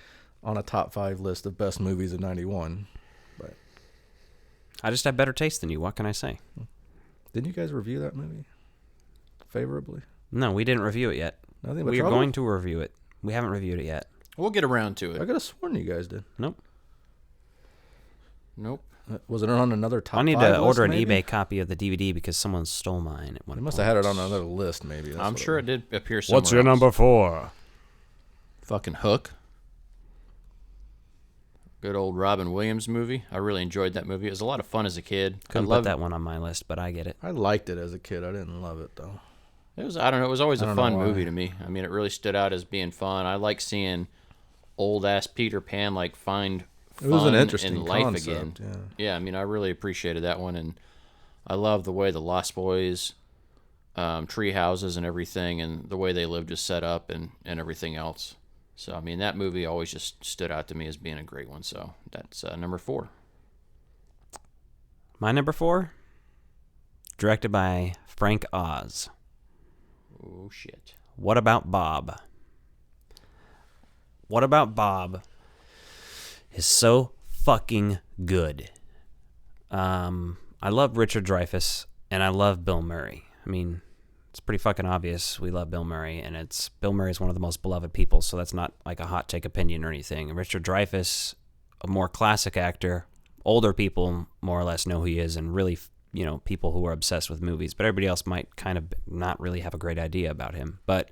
on a top 5 list of best movies of '91. But I just have better taste than you. What can I say? Didn't you guys review that movie favorably? No, we didn't review it yet. Nothing But We are Trouble? going to review it. We haven't reviewed it yet. We'll get around to it. I could have sworn you guys did. Nope. Was it on another top 5 I need list, to order an maybe? eBay copy of the DVD because someone stole mine at one They point. must have had it on another list, maybe. I'm sure it did appear somewhere What's your else. number 4? Fucking Hook. Good old Robin Williams movie. I really enjoyed that movie. It was a lot of fun as a kid. Couldn't put that one on my list, but I get it. I liked it as a kid. I didn't love it, though. It was, I don't know, it was always I a don't fun know why. movie to me. I mean, it really stood out as being fun. I like seeing old-ass Peter Pan, like, find fun It was an interesting in life concept, again. Yeah, I mean, I really appreciated that one, and I love the way the Lost Boys tree houses and everything, and the way they lived is set up and everything else. So, I mean, that movie always just stood out to me as being a great one. So, that's number 4. My number 4, directed by Frank Oz. Oh, shit. What About Bob? What About Bob is so fucking good. I love Richard Dreyfuss, and I love Bill Murray. I mean, it's pretty fucking obvious we love Bill Murray, and Bill Murray is one of the most beloved people, so that's not like a hot take opinion or anything. And Richard Dreyfuss, a more classic actor, older people more or less know who he is, and really, people who are obsessed with movies, but everybody else might kind of not really have a great idea about him. But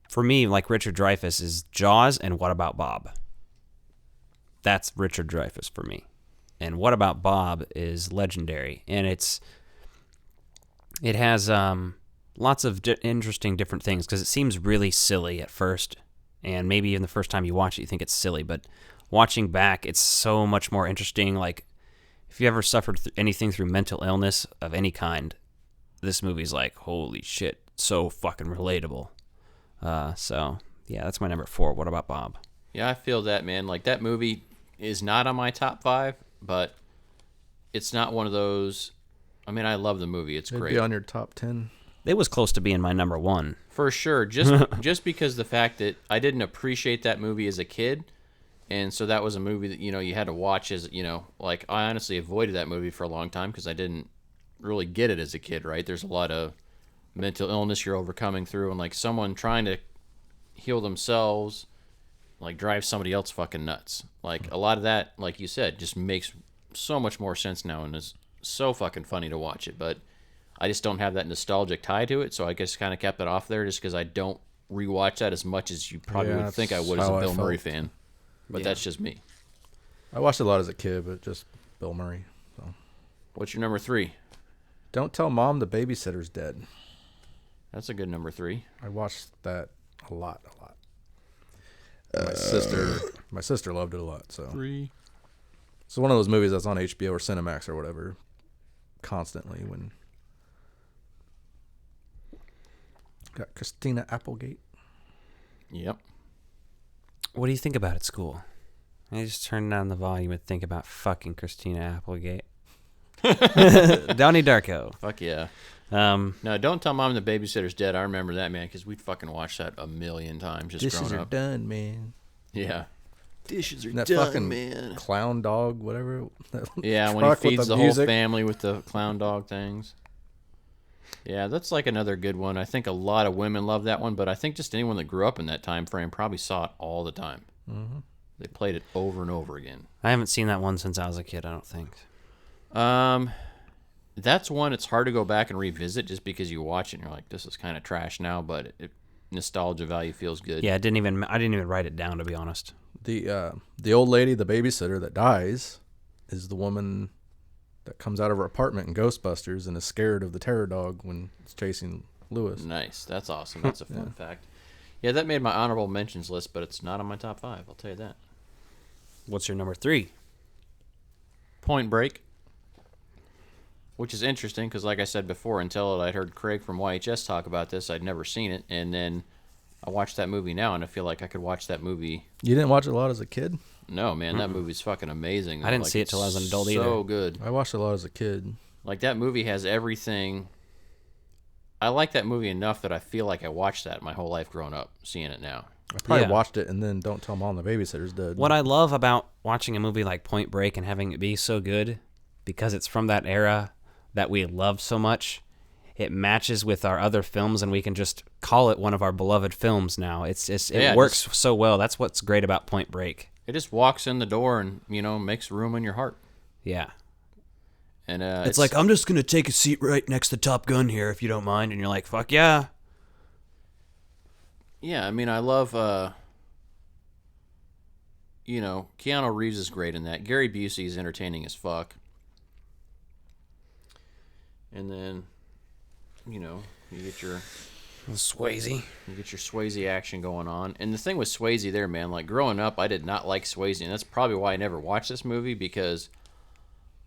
for me, like, Richard Dreyfuss is Jaws and What About Bob? That's Richard Dreyfuss for me. And What About Bob is legendary, and it has lots of interesting different things, because it seems really silly at first, and maybe even the first time you watch it you think it's silly, but watching back it's so much more interesting. Like, if you ever suffered anything through mental illness of any kind, this movie's like, holy shit, so fucking relatable. So yeah, that's my number 4. What About Bob? Yeah, I feel that, man. Like, that movie is not on my top 5, but it's not one of those. I mean, I love the movie. It's It'd great. be on your top 10. It was close to being my number 1. For sure. Just because the fact that I didn't appreciate that movie as a kid, and so that was a movie that, you had to watch as, like, I honestly avoided that movie for a long time because I didn't really get it as a kid, right? There's a lot of mental illness you're overcoming through, and, like, someone trying to heal themselves, like, drives somebody else fucking nuts. Like, a lot of that, like you said, just makes so much more sense now and is so fucking funny to watch it, but I just don't have that nostalgic tie to it, so I guess kind of kept it off there just because I don't rewatch that as much as you probably would think I would as a Bill Murray fan. But that's just me. I watched it a lot as a kid, but just Bill Murray. So. What's your number 3? Don't Tell Mom the Babysitter's Dead. That's a good number 3. I watched that a lot. My sister loved it a lot. So 3. It's one of those movies that's on HBO or Cinemax or whatever constantly when got Christina Applegate. Yep. What do you think about at school? I just turn down the volume and think about fucking Christina Applegate. Donnie Darko. Fuck yeah. No, don't tell Mom the babysitter's dead. I remember that, man, because we'd fucking watched that a million times just growing up. Dishes are done, man. Yeah. Dishes are that done, fucking man. Clown dog, whatever. Yeah, when he feeds the whole family with the clown dog things. Yeah, that's like another good one. I think a lot of women love that one, but I think just anyone that grew up in that time frame probably saw it all the time. Mm-hmm. They played it over and over again. I haven't seen that one since I was a kid, I don't think. That's one it's hard to go back and revisit just because you watch it and you're like, this is kind of trash now, but nostalgia value feels good. Yeah, I didn't even write it down, to be honest. The old lady, the babysitter that dies, is the woman that comes out of her apartment in Ghostbusters and is scared of the terror dog when it's chasing Lewis. Nice. That's awesome. That's a fun fact. Yeah, that made my honorable mentions list, but it's not on my top 5. I'll tell you that. What's your number 3? Point Break. Which is interesting because, like I said before, until I'd heard Craig from YHS talk about this, I'd never seen it. And then I watched that movie now, and I feel like I could watch that movie. You didn't watch it a lot as a kid? No, man. That movie's fucking amazing. I didn't see it till I was an adult either. So good. I watched it a lot as a kid. Like, that movie has everything. I like that movie enough that I feel like I watched that my whole life growing up, seeing it now. I probably watched it and then Don't Tell Mom the Babysitter's dead. What I love about watching a movie like Point Break and having it be so good, because it's from that era that we love so much, it matches with our other films, and we can just call it one of our beloved films now. It works so well. That's what's great about Point Break. It just walks in the door and, makes room in your heart. Yeah. And it's like, I'm just going to take a seat right next to Top Gun here, if you don't mind. And you're like, fuck yeah. Yeah, I mean, I love, Keanu Reeves is great in that. Gary Busey is entertaining as fuck. And then, you get your Swayze. You get your Swayze action going on. And the thing with Swayze there, man, like growing up, I did not like Swayze. And that's probably why I never watched this movie, because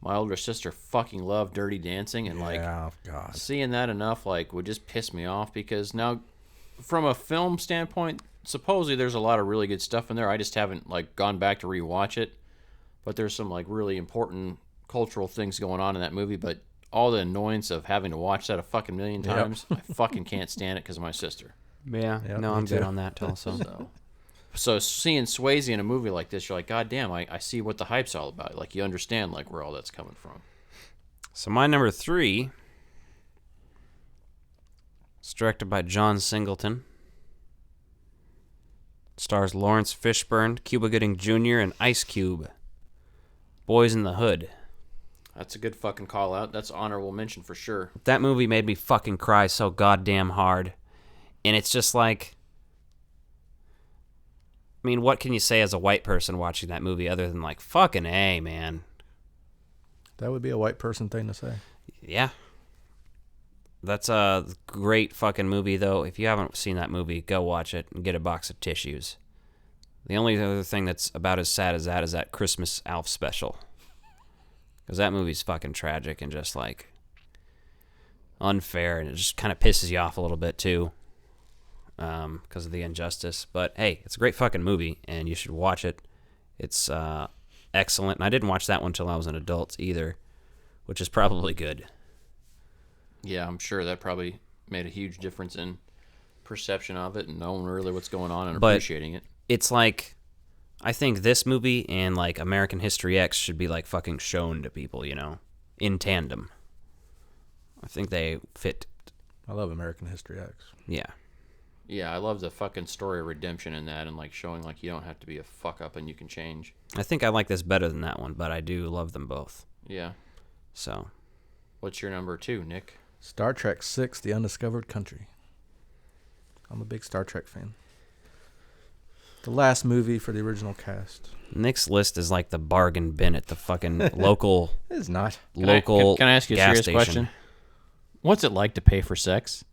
my older sister fucking loved Dirty Dancing. And God. Seeing that enough, would just piss me off, because now, from a film standpoint, supposedly there's a lot of really good stuff in there. I just haven't, gone back to rewatch it. But there's some, really important cultural things going on in that movie. But all the annoyance of having to watch that a fucking million times, I fucking can't stand it because of my sister. Yeah, no, I'm good on that also. So seeing Swayze in a movie like this, you're like, God damn, I see what the hype's all about. You understand, where all that's coming from. So my number 3 is directed by John Singleton. Stars Lawrence Fishburne, Cuba Gooding Jr., and Ice Cube. Boys in the Hood. That's a good fucking call out. That's honorable mention for sure. That movie made me fucking cry so goddamn hard. And it's just like, I mean, what can you say as a white person watching that movie other than fucking A, man? That would be a white person thing to say. Yeah. That's a great fucking movie, though. If you haven't seen that movie, go watch it and get a box of tissues. The only other thing that's about as sad as that is that Christmas Alf special. Because that movie's fucking tragic and just, unfair, and it just kind of pisses you off a little bit, too, because of the injustice. But, hey, it's a great fucking movie, and you should watch it. It's excellent. And I didn't watch that one until I was an adult, either, which is probably good. Yeah, I'm sure that probably made a huge difference in perception of it and knowing really what's going on and appreciating it. It's I think this movie and American History X should be fucking shown to people, in tandem. I think they fit. I love American History X. Yeah. Yeah, I love the fucking story of redemption in that, and showing you don't have to be a fuck up and you can change. I think I like this better than that one, but I do love them both. Yeah. So. What's your number 2, Nick? Star Trek VI: The Undiscovered Country. I'm a big Star Trek fan. The last movie for the original cast. Nick's list is like the bargain bin at the fucking local. It's not. Local. Can I ask you a serious question? What's it like to pay for sex?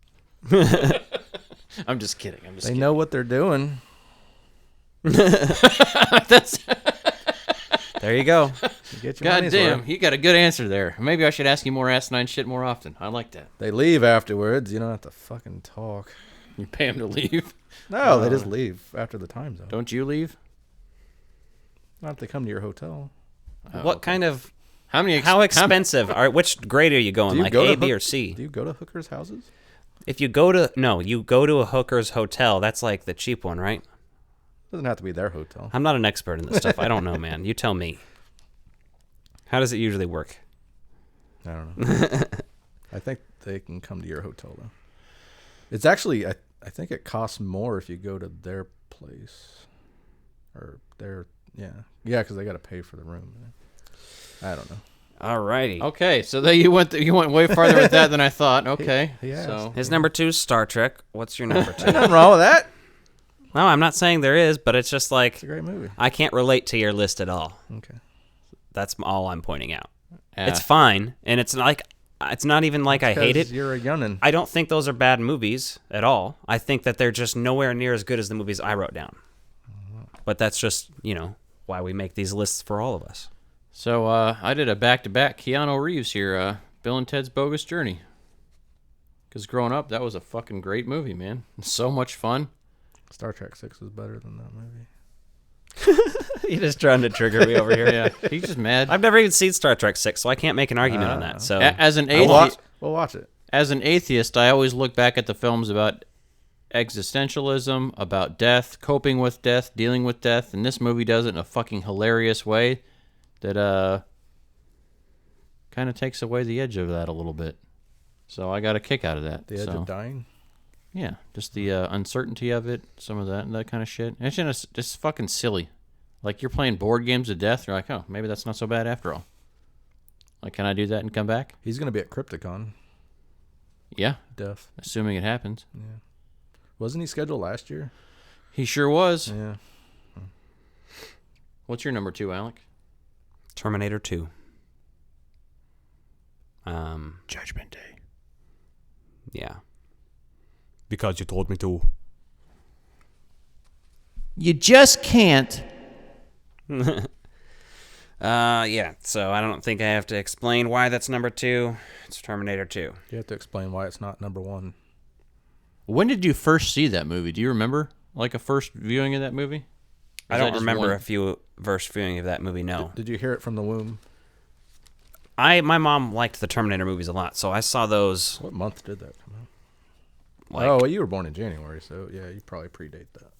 I'm just kidding. They know what they're doing. That's. There you go. God damn, you got a good answer there. Maybe I should ask you more asinine shit more often. I like that. They leave afterwards. You don't have to fucking talk. You pay them to leave? No, they just leave after the time's up. Don't you leave? Not if they come to your hotel. What kind of How expensive? Which grade are you going? Like A, B, or C? Do you go to hookers' houses? If you go to you go to a hooker's hotel. That's like the cheap one, right? Doesn't have to be their hotel. I'm not an expert in this stuff. I don't know, man. You tell me. How does it usually work? I don't know. I think they can come to your hotel though. It's actually I think it costs more if you go to their place or their because they got to pay for the room. I don't know. Alrighty. Okay, so you went way farther with that than I thought. Okay. So his number 2 is Star Trek. What's your number 2? Nothing wrong with that. No, I'm not saying there is, but it's just like it's a great movie. I can't relate to your list at all. Okay. That's all I'm pointing out. Yeah. It's fine, and it's not even like I hate it. You're a youngin'. I don't think those are bad movies at all. I think that they're just nowhere near as good as the movies I wrote down. But that's just, why we make these lists for all of us. So I did a back-to-back Keanu Reeves here, Bill and Ted's Bogus Journey. Because growing up, that was a fucking great movie, man. So much fun. Star Trek 6 is better than that movie. You're just trying to trigger me over here. Yeah, he's just mad. I've never even seen Star Trek 6, so I can't make an argument on that. So as an atheist, we'll watch it. As an atheist, I always look back at the films about existentialism, about death, coping with death, dealing with death, and this movie does it in a fucking hilarious way that kind of takes away the edge of that a little bit. So I got a kick out of that. The edge of dying? Yeah, just the uncertainty of it, some of that kind of shit. It's just fucking silly. Like you're playing board games of death, you're like, oh, maybe that's not so bad after all. Like, can I do that and come back? He's going to be at Crypticon. Yeah. Death. Assuming it happens. Yeah. Wasn't he scheduled last year? He sure was. Yeah. What's your number 2, Alec? Terminator 2. Judgment Day. Yeah. Because you told me to. You just can't. Yeah, so I don't think I have to explain why that's number 2. It's Terminator 2. You have to explain why it's not number 1. When did you first see that movie? Do you remember? Like a first viewing of that movie? I don't remember a first viewing of that movie, no. Did you hear it from the womb? My mom liked the Terminator movies a lot, so I saw those. What month did that come out? Well, you were born in January, so yeah, you probably predate that.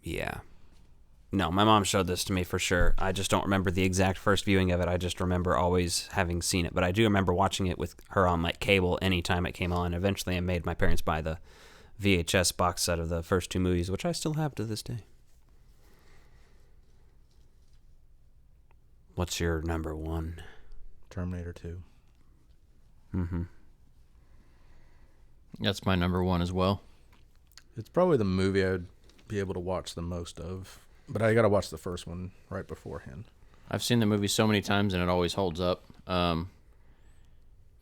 Yeah. No, my mom showed this to me for sure. I just don't remember the exact first viewing of it. I just remember always having seen it. But I do remember watching it with her on like cable anytime it came on. Eventually I made my parents buy the VHS box set of the first 2 movies, which I still have to this day. What's your number 1? Terminator 2. Mm-hmm. That's my number 1 as well. It's probably the movie I'd be able to watch the most of. But I got to watch the first one right beforehand. I've seen the movie so many times, and it always holds up. I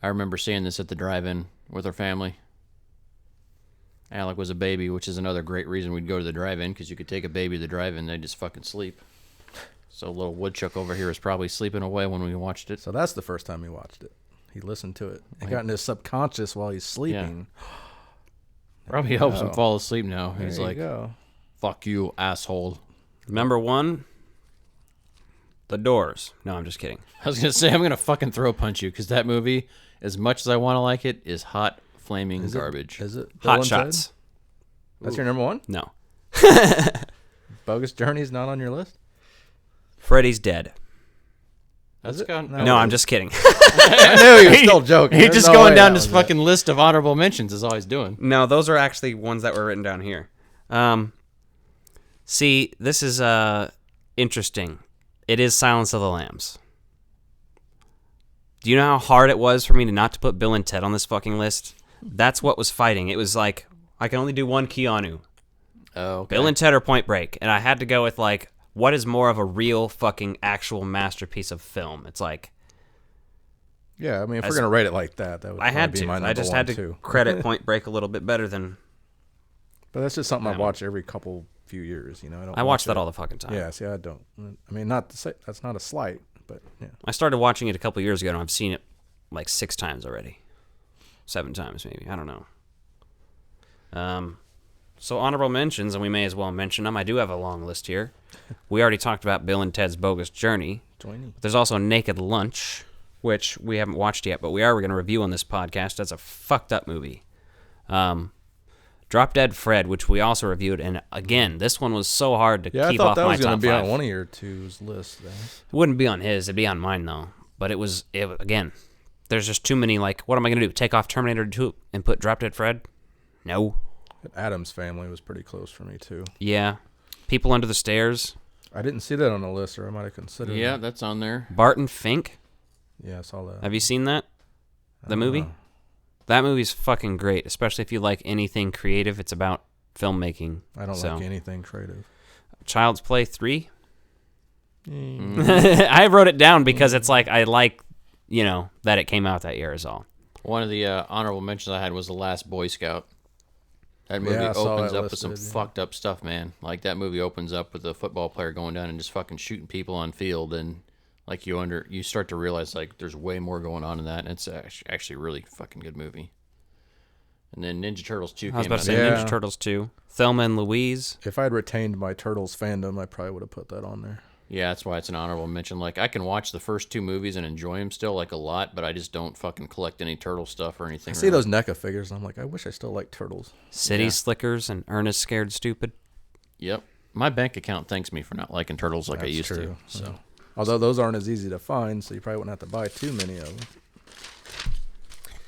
remember seeing this at the drive-in with our family. Alec was a baby, which is another great reason we'd go to the drive-in, because you could take a baby to the drive-in, they just fucking sleep. So little woodchuck over here is probably sleeping away when we watched it. So that's the first time he watched it. He listened to it. It got in his subconscious while he's sleeping. Yeah. Probably helps him fall asleep now. There He's you like, go. Fuck you, asshole. Number 1, The Doors. No, I'm just kidding. I was going to say, I'm going to fucking throw punch you, because that movie, as much as I want to like it, is hot, flaming garbage. Is it? Hot Shots. That's your number 1? No. Bogus Journey's not on your list? Freddy's Dead. That's gone. No, I'm just kidding. I knew you were still joking. He's just going down this fucking list of honorable mentions is all he's doing. No, those are actually ones that were written down here. See, this is interesting. It is Silence of the Lambs. Do you know how hard it was for me not to put Bill and Ted on this fucking list? That's what was fighting. It was like, I can only do one Keanu. Oh, okay. Bill and Ted or Point Break. And I had to go with, like, what is more of a real fucking actual masterpiece of film? It's like... Yeah, I mean, if we're going to rate it like that would I had be to. my number I just 1 had to too. credit Point Break a little bit better than... But that's just something I watch every few years, you know. I watch that all the fucking time. Yeah, see, I don't. I mean, not to say that's not a slight, but yeah. I started watching it a couple years ago, and I've seen it like 6 times already. 7 times, maybe. I don't know. So honorable mentions, and we may as well mention them. I do have a long list here. We already talked about Bill and Ted's Bogus Journey. There's also Naked Lunch, which we haven't watched yet, but we are going to review on this podcast. That's a fucked up movie. Drop Dead Fred, which we also reviewed, and again, this one was so hard to keep off my top 5. Yeah, I thought that was going to be on one of your two's list. Then. It wouldn't be on his. It'd be on mine, though. But again, there's just too many, like, what am I going to do? Take off Terminator 2 and put Drop Dead Fred? No. Addams Family was pretty close for me, too. Yeah. People Under the Stairs. I didn't see that on the list, or I might have considered it. Yeah, that's on there. Barton Fink. Yeah, I saw that. Have you seen that? The movie? Know. That movie's fucking great, especially if you like anything creative. It's about filmmaking. I don't like anything creative. Child's Play 3? I wrote it down because it's like, I like, that it came out that year is all. One of the honorable mentions I had was The Last Boy Scout. That movie opens up with some fucked up stuff, man. Like, that movie opens up with a football player going down and just fucking shooting people on field, and like you start to realize like there's way more going on in that, and it's actually a really fucking good movie. And then Ninja Turtles 2 came out. I was about to say Ninja Turtles 2. Thelma and Louise. If I'd retained my Turtles fandom, I probably would have put that on there. Yeah, that's why it's an honorable mention. Like, I can watch the first 2 movies and enjoy them still, like, a lot, but I just don't fucking collect any Turtle stuff or anything. I see those NECA figures, and I'm like, I wish I still liked Turtles. City Slickers and Ernest Scared Stupid. Yep. My bank account thanks me for not liking Turtles like I used to. So, yeah. Although those aren't as easy to find, so you probably wouldn't have to buy too many of them.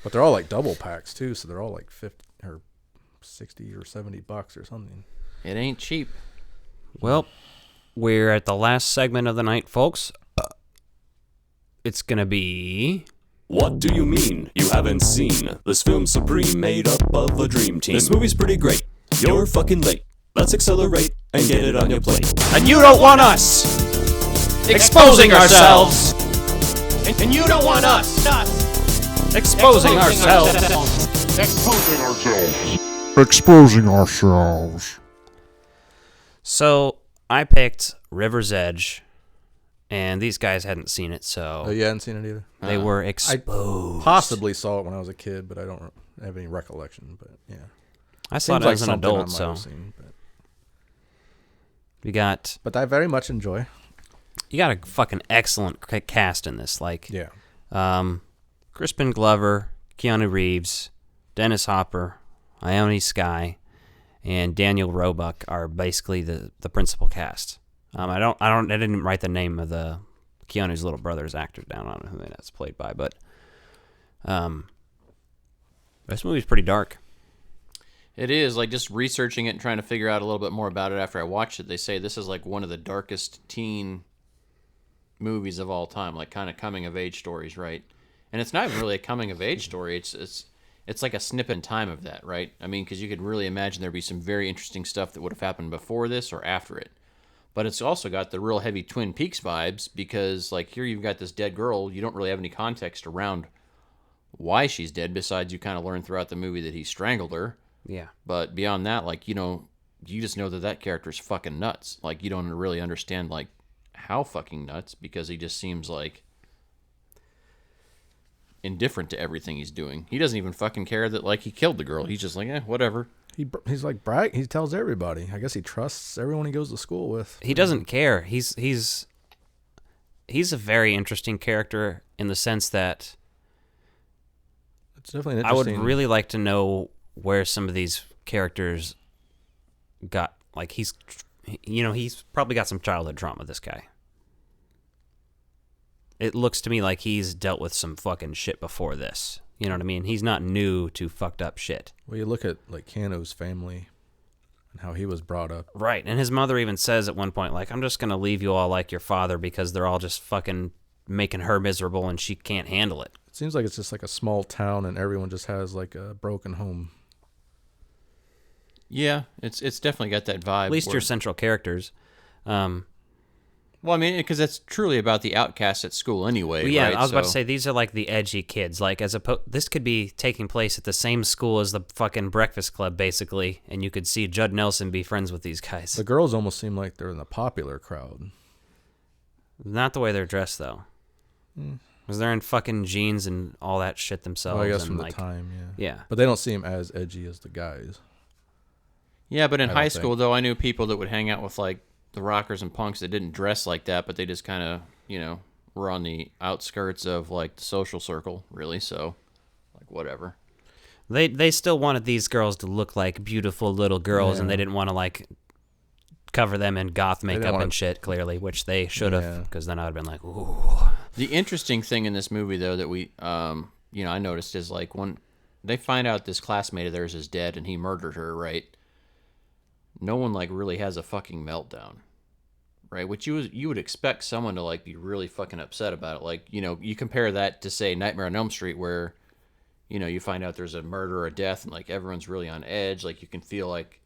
But they're all like double packs, too, so they're all like 50 or 60 or $70 or something. It ain't cheap. Well, we're at the last segment of the night, folks. It's going to be... What do you mean you haven't seen this film supreme made up of a dream team? This movie's pretty great. You're fucking late. Let's accelerate and get it on your plate. And you don't want us exposing ourselves. And you don't want us exposing ourselves. Exposing ourselves. Exposing ourselves. So, I picked River's Edge, and these guys hadn't seen it, so... Oh, you hadn't seen it either? They were exposed. I possibly saw it when I was a kid, but I don't have any recollection, but yeah. I saw it as an adult, so... We got... But I very much enjoy. You got a fucking excellent cast in this, like... Yeah. Crispin Glover, Keanu Reeves, Dennis Hopper, Ione Skye, and Daniel Roebuck are basically the principal cast. I didn't write the name of the Keanu's little brother's actor down. I don't know who that's played by, but this movie's pretty dark. It is, like, just researching it and trying to figure out a little bit more about it after I watched it. They say this is like one of the darkest teen movies of all time, like kind of coming of age stories, right? And it's not even really a coming of age story. It's like a snip in time of that, right? I mean, because you could really imagine there'd be some very interesting stuff that would have happened before this or after it. But it's also got the real heavy Twin Peaks vibes because, like, here you've got this dead girl. You don't really have any context around why she's dead, besides you kind of learn throughout the movie that he strangled her. Yeah. But beyond that, like, you just know that character's fucking nuts. Like, you don't really understand, like, how fucking nuts, because he just seems like indifferent to everything he's doing. He doesn't even fucking care that, like, he killed the girl. He's just like, whatever. He's like brag. He tells everybody. I guess he trusts everyone he goes to school with. He doesn't care. He's a very interesting character in the sense that it's definitely I would really like to know where some of these characters got. Like, he's probably got some childhood trauma, this guy. It looks to me like he's dealt with some fucking shit before this. You know what I mean? He's not new to fucked up shit. Well, you look at, like, Keanu's family and how he was brought up. Right, and his mother even says at one point, like, I'm just going to leave you all like your father because they're all just fucking making her miserable and she can't handle it. It seems like it's just like a small town and everyone just has, like, a broken home. Yeah, it's definitely got that vibe. At least your central characters. Well, I mean, because it's truly about the outcasts at school anyway. Well, yeah, right? I was about to say, these are like the edgy kids. Like, this could be taking place at the same school as the fucking Breakfast Club, basically, and you could see Judd Nelson be friends with these guys. The girls almost seem like they're in the popular crowd. Not the way they're dressed, though. Because they're in fucking jeans and all that shit themselves. Well, I guess and from like, the time, yeah. Yeah. But they don't seem as edgy as the guys. Yeah, but in I high don't school, think. though, I knew people that would hang out with, like, the rockers and punks that didn't dress like that, but they just kind of, you know, were on the outskirts of, like, the social circle, really, so, like, whatever. They still wanted these girls to look like beautiful little girls, and they didn't want to, like, cover them in goth makeup and shit, clearly, which they should have, because then I would have been like, ooh. The interesting thing in this movie, though, that we, you know, I noticed is, like, when they find out this classmate of theirs is dead and he murdered her, right? No one, like, really has a fucking meltdown, right? Which you would expect someone to, like, be really fucking upset about it. Like, you know, you compare that to, say, Nightmare on Elm Street, where, you know, you find out there's a murder or a death and, like, everyone's really on edge. Like, you can feel, like,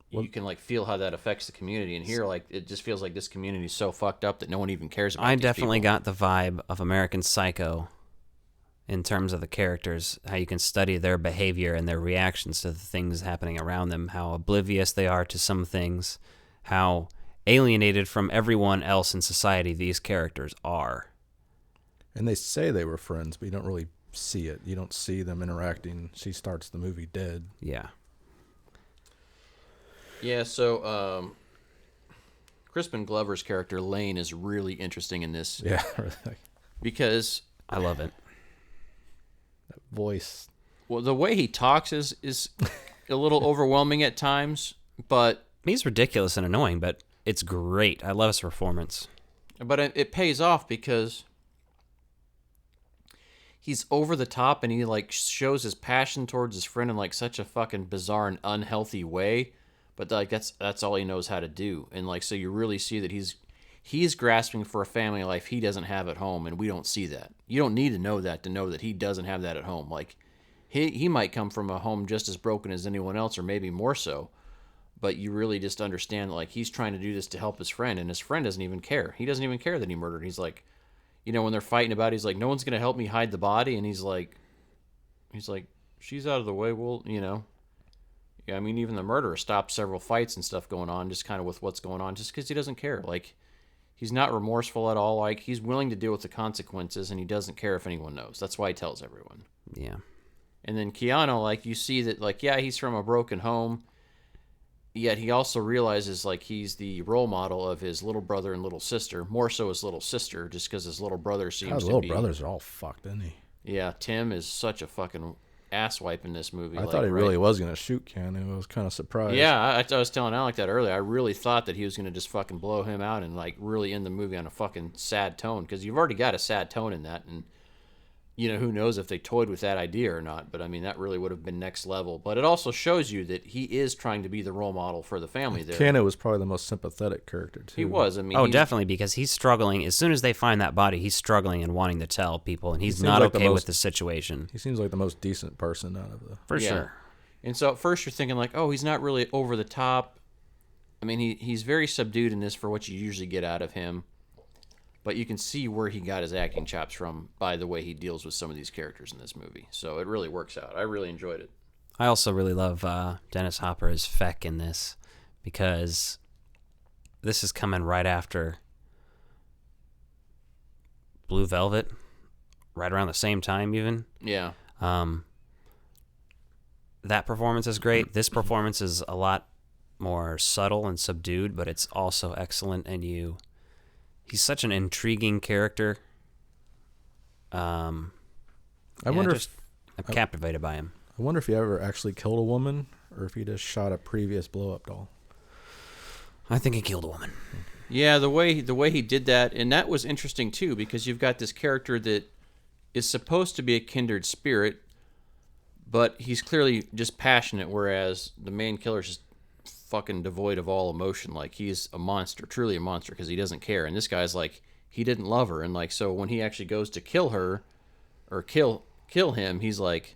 you can, like, feel how that affects the community. And here, like, it just feels like this community is so fucked up that no one even cares about I these definitely people. got the vibe of American Psycho in terms of the characters, how you can study their behavior and their reactions to the things happening around them, how oblivious they are to some things, how alienated from everyone else in society these characters are. And they say they were friends, but you don't really see it. You don't see them interacting. She starts the movie dead. Yeah. Yeah, so Crispin Glover's character, Lane, is really interesting in this. Yeah, really. Because I love it. That voice. Well, the way he talks is a little overwhelming at times, but he's ridiculous and annoying, but it's great. I love his performance. But it pays off because he's over the top and he, like, shows his passion towards his friend in, like, such a fucking bizarre and unhealthy way. But, like, that's all he knows how to do. And, like, so you really see that he's grasping for a family life he doesn't have at home, and we don't see that. You don't need to know that he doesn't have that at home. Like, he might come from a home just as broken as anyone else, or maybe more so. But you really just understand, like, he's trying to do this to help his friend, and his friend doesn't even care. He doesn't even care that he murdered. He's like, you know, when they're fighting about it, he's like, no one's going to help me hide the body. And he's like, she's out of the way. Well, you know. Yeah, I mean, even the murderer stopped several fights and stuff going on, just kind of with what's going on, just because he doesn't care. Like, he's not remorseful at all. Like, he's willing to deal with the consequences, and he doesn't care if anyone knows. That's why he tells everyone. Yeah. And then Keanu, like, you see that, like, yeah, he's from a broken home, yet he also realizes, like, he's the role model of his little brother and little sister, more so his little sister, just because his little brother seems to be... His little brothers are all fucked, isn't he? Yeah, Tim is such a fucking asswipe in this movie. I thought he really was going to shoot Keanu. I was kind of surprised. Yeah, I was telling Alec that earlier. I really thought that he was going to just fucking blow him out and, like, really end the movie on a fucking sad tone, because you've already got a sad tone in that, and, you know, who knows if they toyed with that idea or not, but, I mean, that really would have been next level. But it also shows you that he is trying to be the role model for the family there. Keanu was probably the most sympathetic character, too. He was. I mean, definitely, because he's struggling. As soon as they find that body, he's struggling and wanting to tell people, and he's not okay with the situation. He seems like the most decent person out of the... For sure. And so at first you're thinking, like, oh, he's not really over the top. I mean, he's very subdued in this for what you usually get out of him. But you can see where he got his acting chops from by the way he deals with some of these characters in this movie. So it really works out. I really enjoyed it. I also really love Dennis Hopper as Feck in this, because this is coming right after Blue Velvet, right around the same time even. Yeah. That performance is great. This performance is a lot more subtle and subdued, but it's also excellent, and he's such an intriguing character. I'm captivated by him. I wonder if he ever actually killed a woman, or if he just shot a previous blow-up doll. I think he killed a woman. Yeah, the way he did that, and that was interesting too, because you've got this character that is supposed to be a kindred spirit, but he's clearly just passionate, whereas the main killer's just fucking devoid of all emotion. Like, he's a monster, truly a monster, because he doesn't care. And this guy's like, he didn't love her, and, like, so when he actually goes to kill her or kill him, he's like,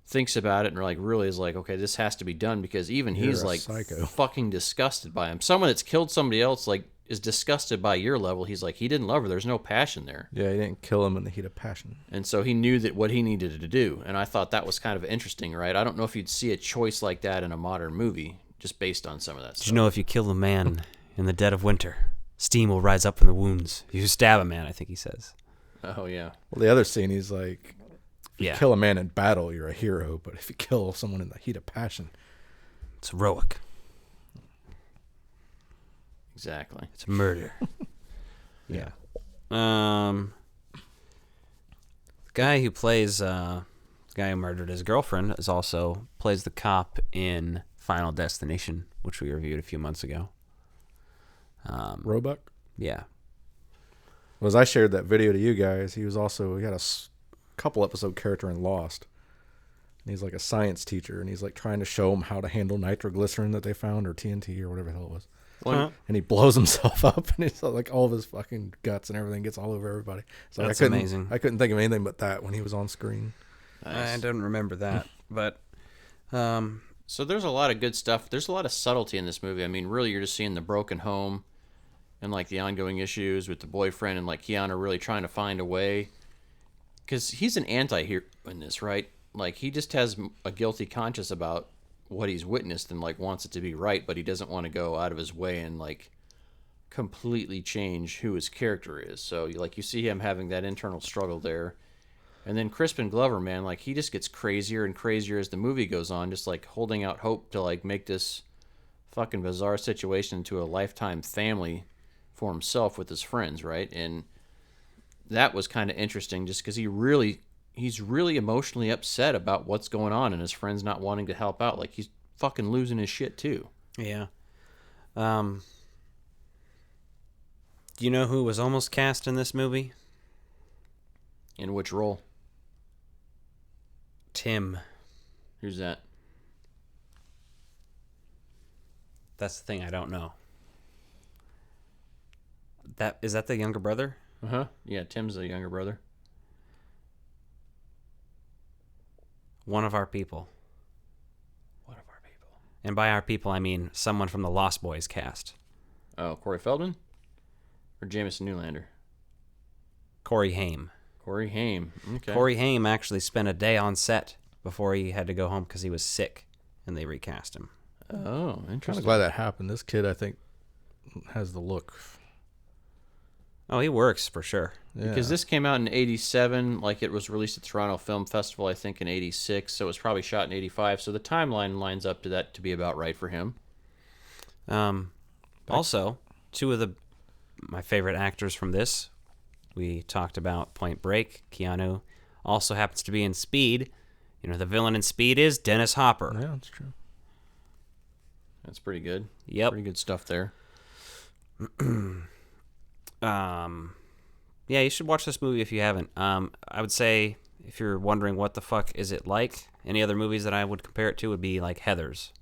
thinks about it and, like, really is like, okay, this has to be done, because even he's like psycho. Fucking disgusted by him. Someone that's killed somebody else, like, is disgusted by your level. He's like, he didn't love her. There's no passion there. Yeah, he didn't kill him in the heat of passion. And so he knew that what he needed to do, and I thought that was kind of interesting, right? I don't know if you'd see a choice like that in a modern movie, just based on some of that stuff. Did you know if you kill a man in the dead of winter, steam will rise up from the wounds? If you stab a man, I think he says. Oh, yeah. Well, the other scene, he's like, if you Yeah. kill a man in battle, you're a hero, but if you kill someone in the heat of passion... It's heroic. Exactly. It's murder. Yeah. The guy who plays the guy who murdered his girlfriend plays the cop in Final Destination, which we reviewed a few months ago. Roebuck? Yeah. Well, as I shared that video to you guys, he had a couple episode character in Lost. And he's like a science teacher, and he's like trying to show them how to handle nitroglycerin that they found, or TNT, or whatever the hell it was. Huh? And he blows himself up, and it's like all of his fucking guts and everything gets all over everybody. So That's amazing. I couldn't think of anything but that when he was on screen. Nice. I don't remember that, but so there's a lot of good stuff. There's a lot of subtlety in this movie. I mean, really, you're just seeing the broken home and like the ongoing issues with the boyfriend, and like Keanu really trying to find a way, because he's an anti-hero in this, right? Like, he just has a guilty conscience about what he's witnessed and like wants it to be right, but he doesn't want to go out of his way and like completely change who his character is. So like you see him having that internal struggle there. And then Crispin Glover, man, like he just gets crazier and crazier as the movie goes on, just like holding out hope to like make this fucking bizarre situation into a lifetime family for himself with his friends, right? And that was kind of interesting just because he's really emotionally upset about what's going on and his friends not wanting to help out. Like, he's fucking losing his shit too. Yeah. Do you know who was almost cast in this movie? In which role? Tim. Who's that? That's the thing, I don't know. Is that the younger brother? Uh-huh. Yeah, Tim's the younger brother. One of our people. One of our people. And by our people, I mean someone from the Lost Boys cast. Oh, Corey Feldman? Or Jameson Newlander? Corey Haim. Corey Haim. Okay. Corey Haim actually spent a day on set before he had to go home because he was sick, and they recast him. Oh, interesting. Kind of glad that happened. This kid, I think, has the look. Oh, he works for sure. Yeah. Because this came out in 87, like it was released at Toronto Film Festival, I think, in 86, so it was probably shot in 85, so the timeline lines up to that to be about right for him. Also, two of my favorite actors from this, we talked about Point Break. Keanu also happens to be in Speed. You know, the villain in Speed is Dennis Hopper. Yeah, that's true. That's pretty good. Yep. Pretty good stuff there. Yeah, you should watch this movie if you haven't. I would say, if you're wondering what the fuck is it like, any other movies that I would compare it to would be like Heathers.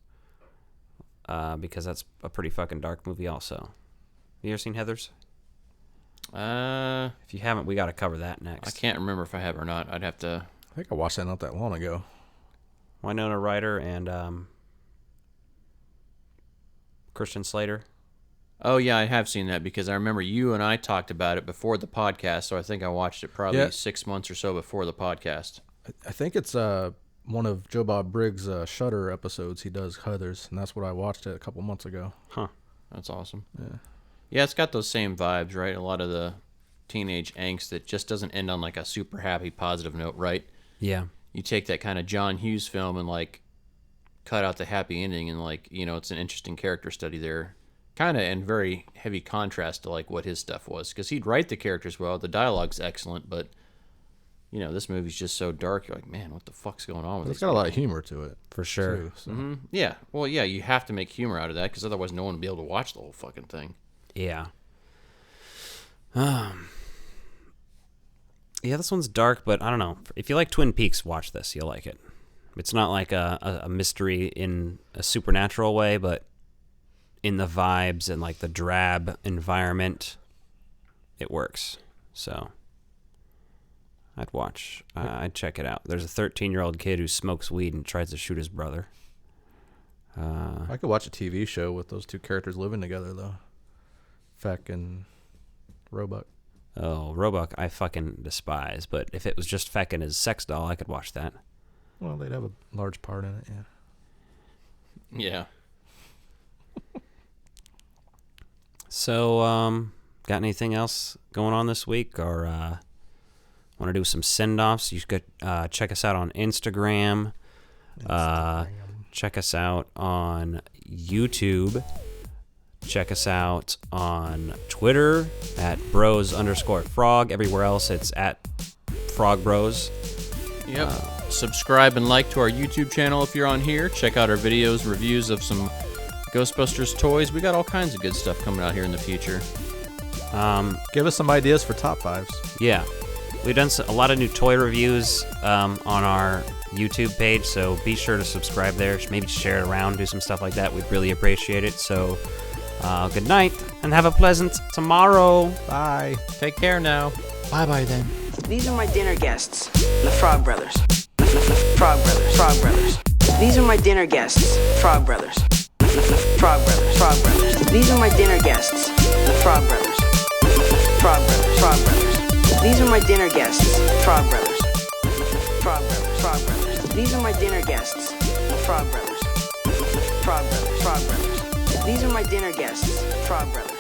Because that's a pretty fucking dark movie also. You ever seen Heathers? If you haven't, we got to cover that next. I can't remember if I have or not. I'd have to... I think I watched that not that long ago. Winona Ryder and Christian Slater. Oh, yeah, I have seen that because I remember you and I talked about it before the podcast, so I think I watched it probably 6 months or so before the podcast. I think it's one of Joe Bob Briggs' Shudder episodes. He does Heathers, and that's what I watched it a couple months ago. Huh. That's awesome. Yeah. Yeah, it's got those same vibes, right? A lot of the teenage angst that just doesn't end on like a super happy, positive note, right? Yeah. You take that kind of John Hughes film and like cut out the happy ending and like, you know, it's an interesting character study there. Kind of in very heavy contrast to like what his stuff was, because he'd write the characters well, the dialogue's excellent, but you know, this movie's just so dark. You're like, man, what the fuck's going on with It's this? got a lot of humor to it, for sure. Too, so. Mm-hmm. Yeah, well, yeah, you have to make humor out of that because otherwise, no one would be able to watch the whole fucking thing. Yeah. Yeah, this one's dark, but I don't know. If you like Twin Peaks, watch this. You'll like it. It's not like a mystery in a supernatural way, but in the vibes and like the drab environment, it works. So I'd check it out. There's a 13-year-old kid who smokes weed and tries to shoot his brother. I could watch a TV show with those two characters living together, though. Feck and Roebuck. Oh, Roebuck I fucking despise, but if it was just Feck and his sex doll, I could watch that. Well, they'd have a large part in it, yeah. Yeah. So, got anything else going on this week, or want to do some send-offs? You could check us out on Instagram. Check us out on YouTube. Check us out on Twitter at bros_frog. Everywhere else, it's at Frog Bros. Yep. Subscribe and like to our YouTube channel if you're on here. Check out our videos, reviews of some Ghostbusters toys. We got all kinds of good stuff coming out here in the future. Give us some ideas for top 5s. Yeah. We've done a lot of new toy reviews on our YouTube page, so be sure to subscribe there. Maybe share it around, do some stuff like that. We'd really appreciate it. So, good night, and have a pleasant tomorrow. Bye. Take care now. Bye-bye then. These are my dinner guests, the Frog Brothers. Frog Brothers, Frog Brothers. These are my dinner guests, Frog Brothers. Frog Brothers, Frog Brothers. These are my dinner guests, the Frog Brothers. Frog Brothers, Frog Brothers. These are my dinner guests, Frog Brothers. Frog Brothers, Frog Brothers. These are my dinner guests, the Frog Brothers. Frog Brothers, Frog Brothers. These are my dinner guests, Frog Brothers.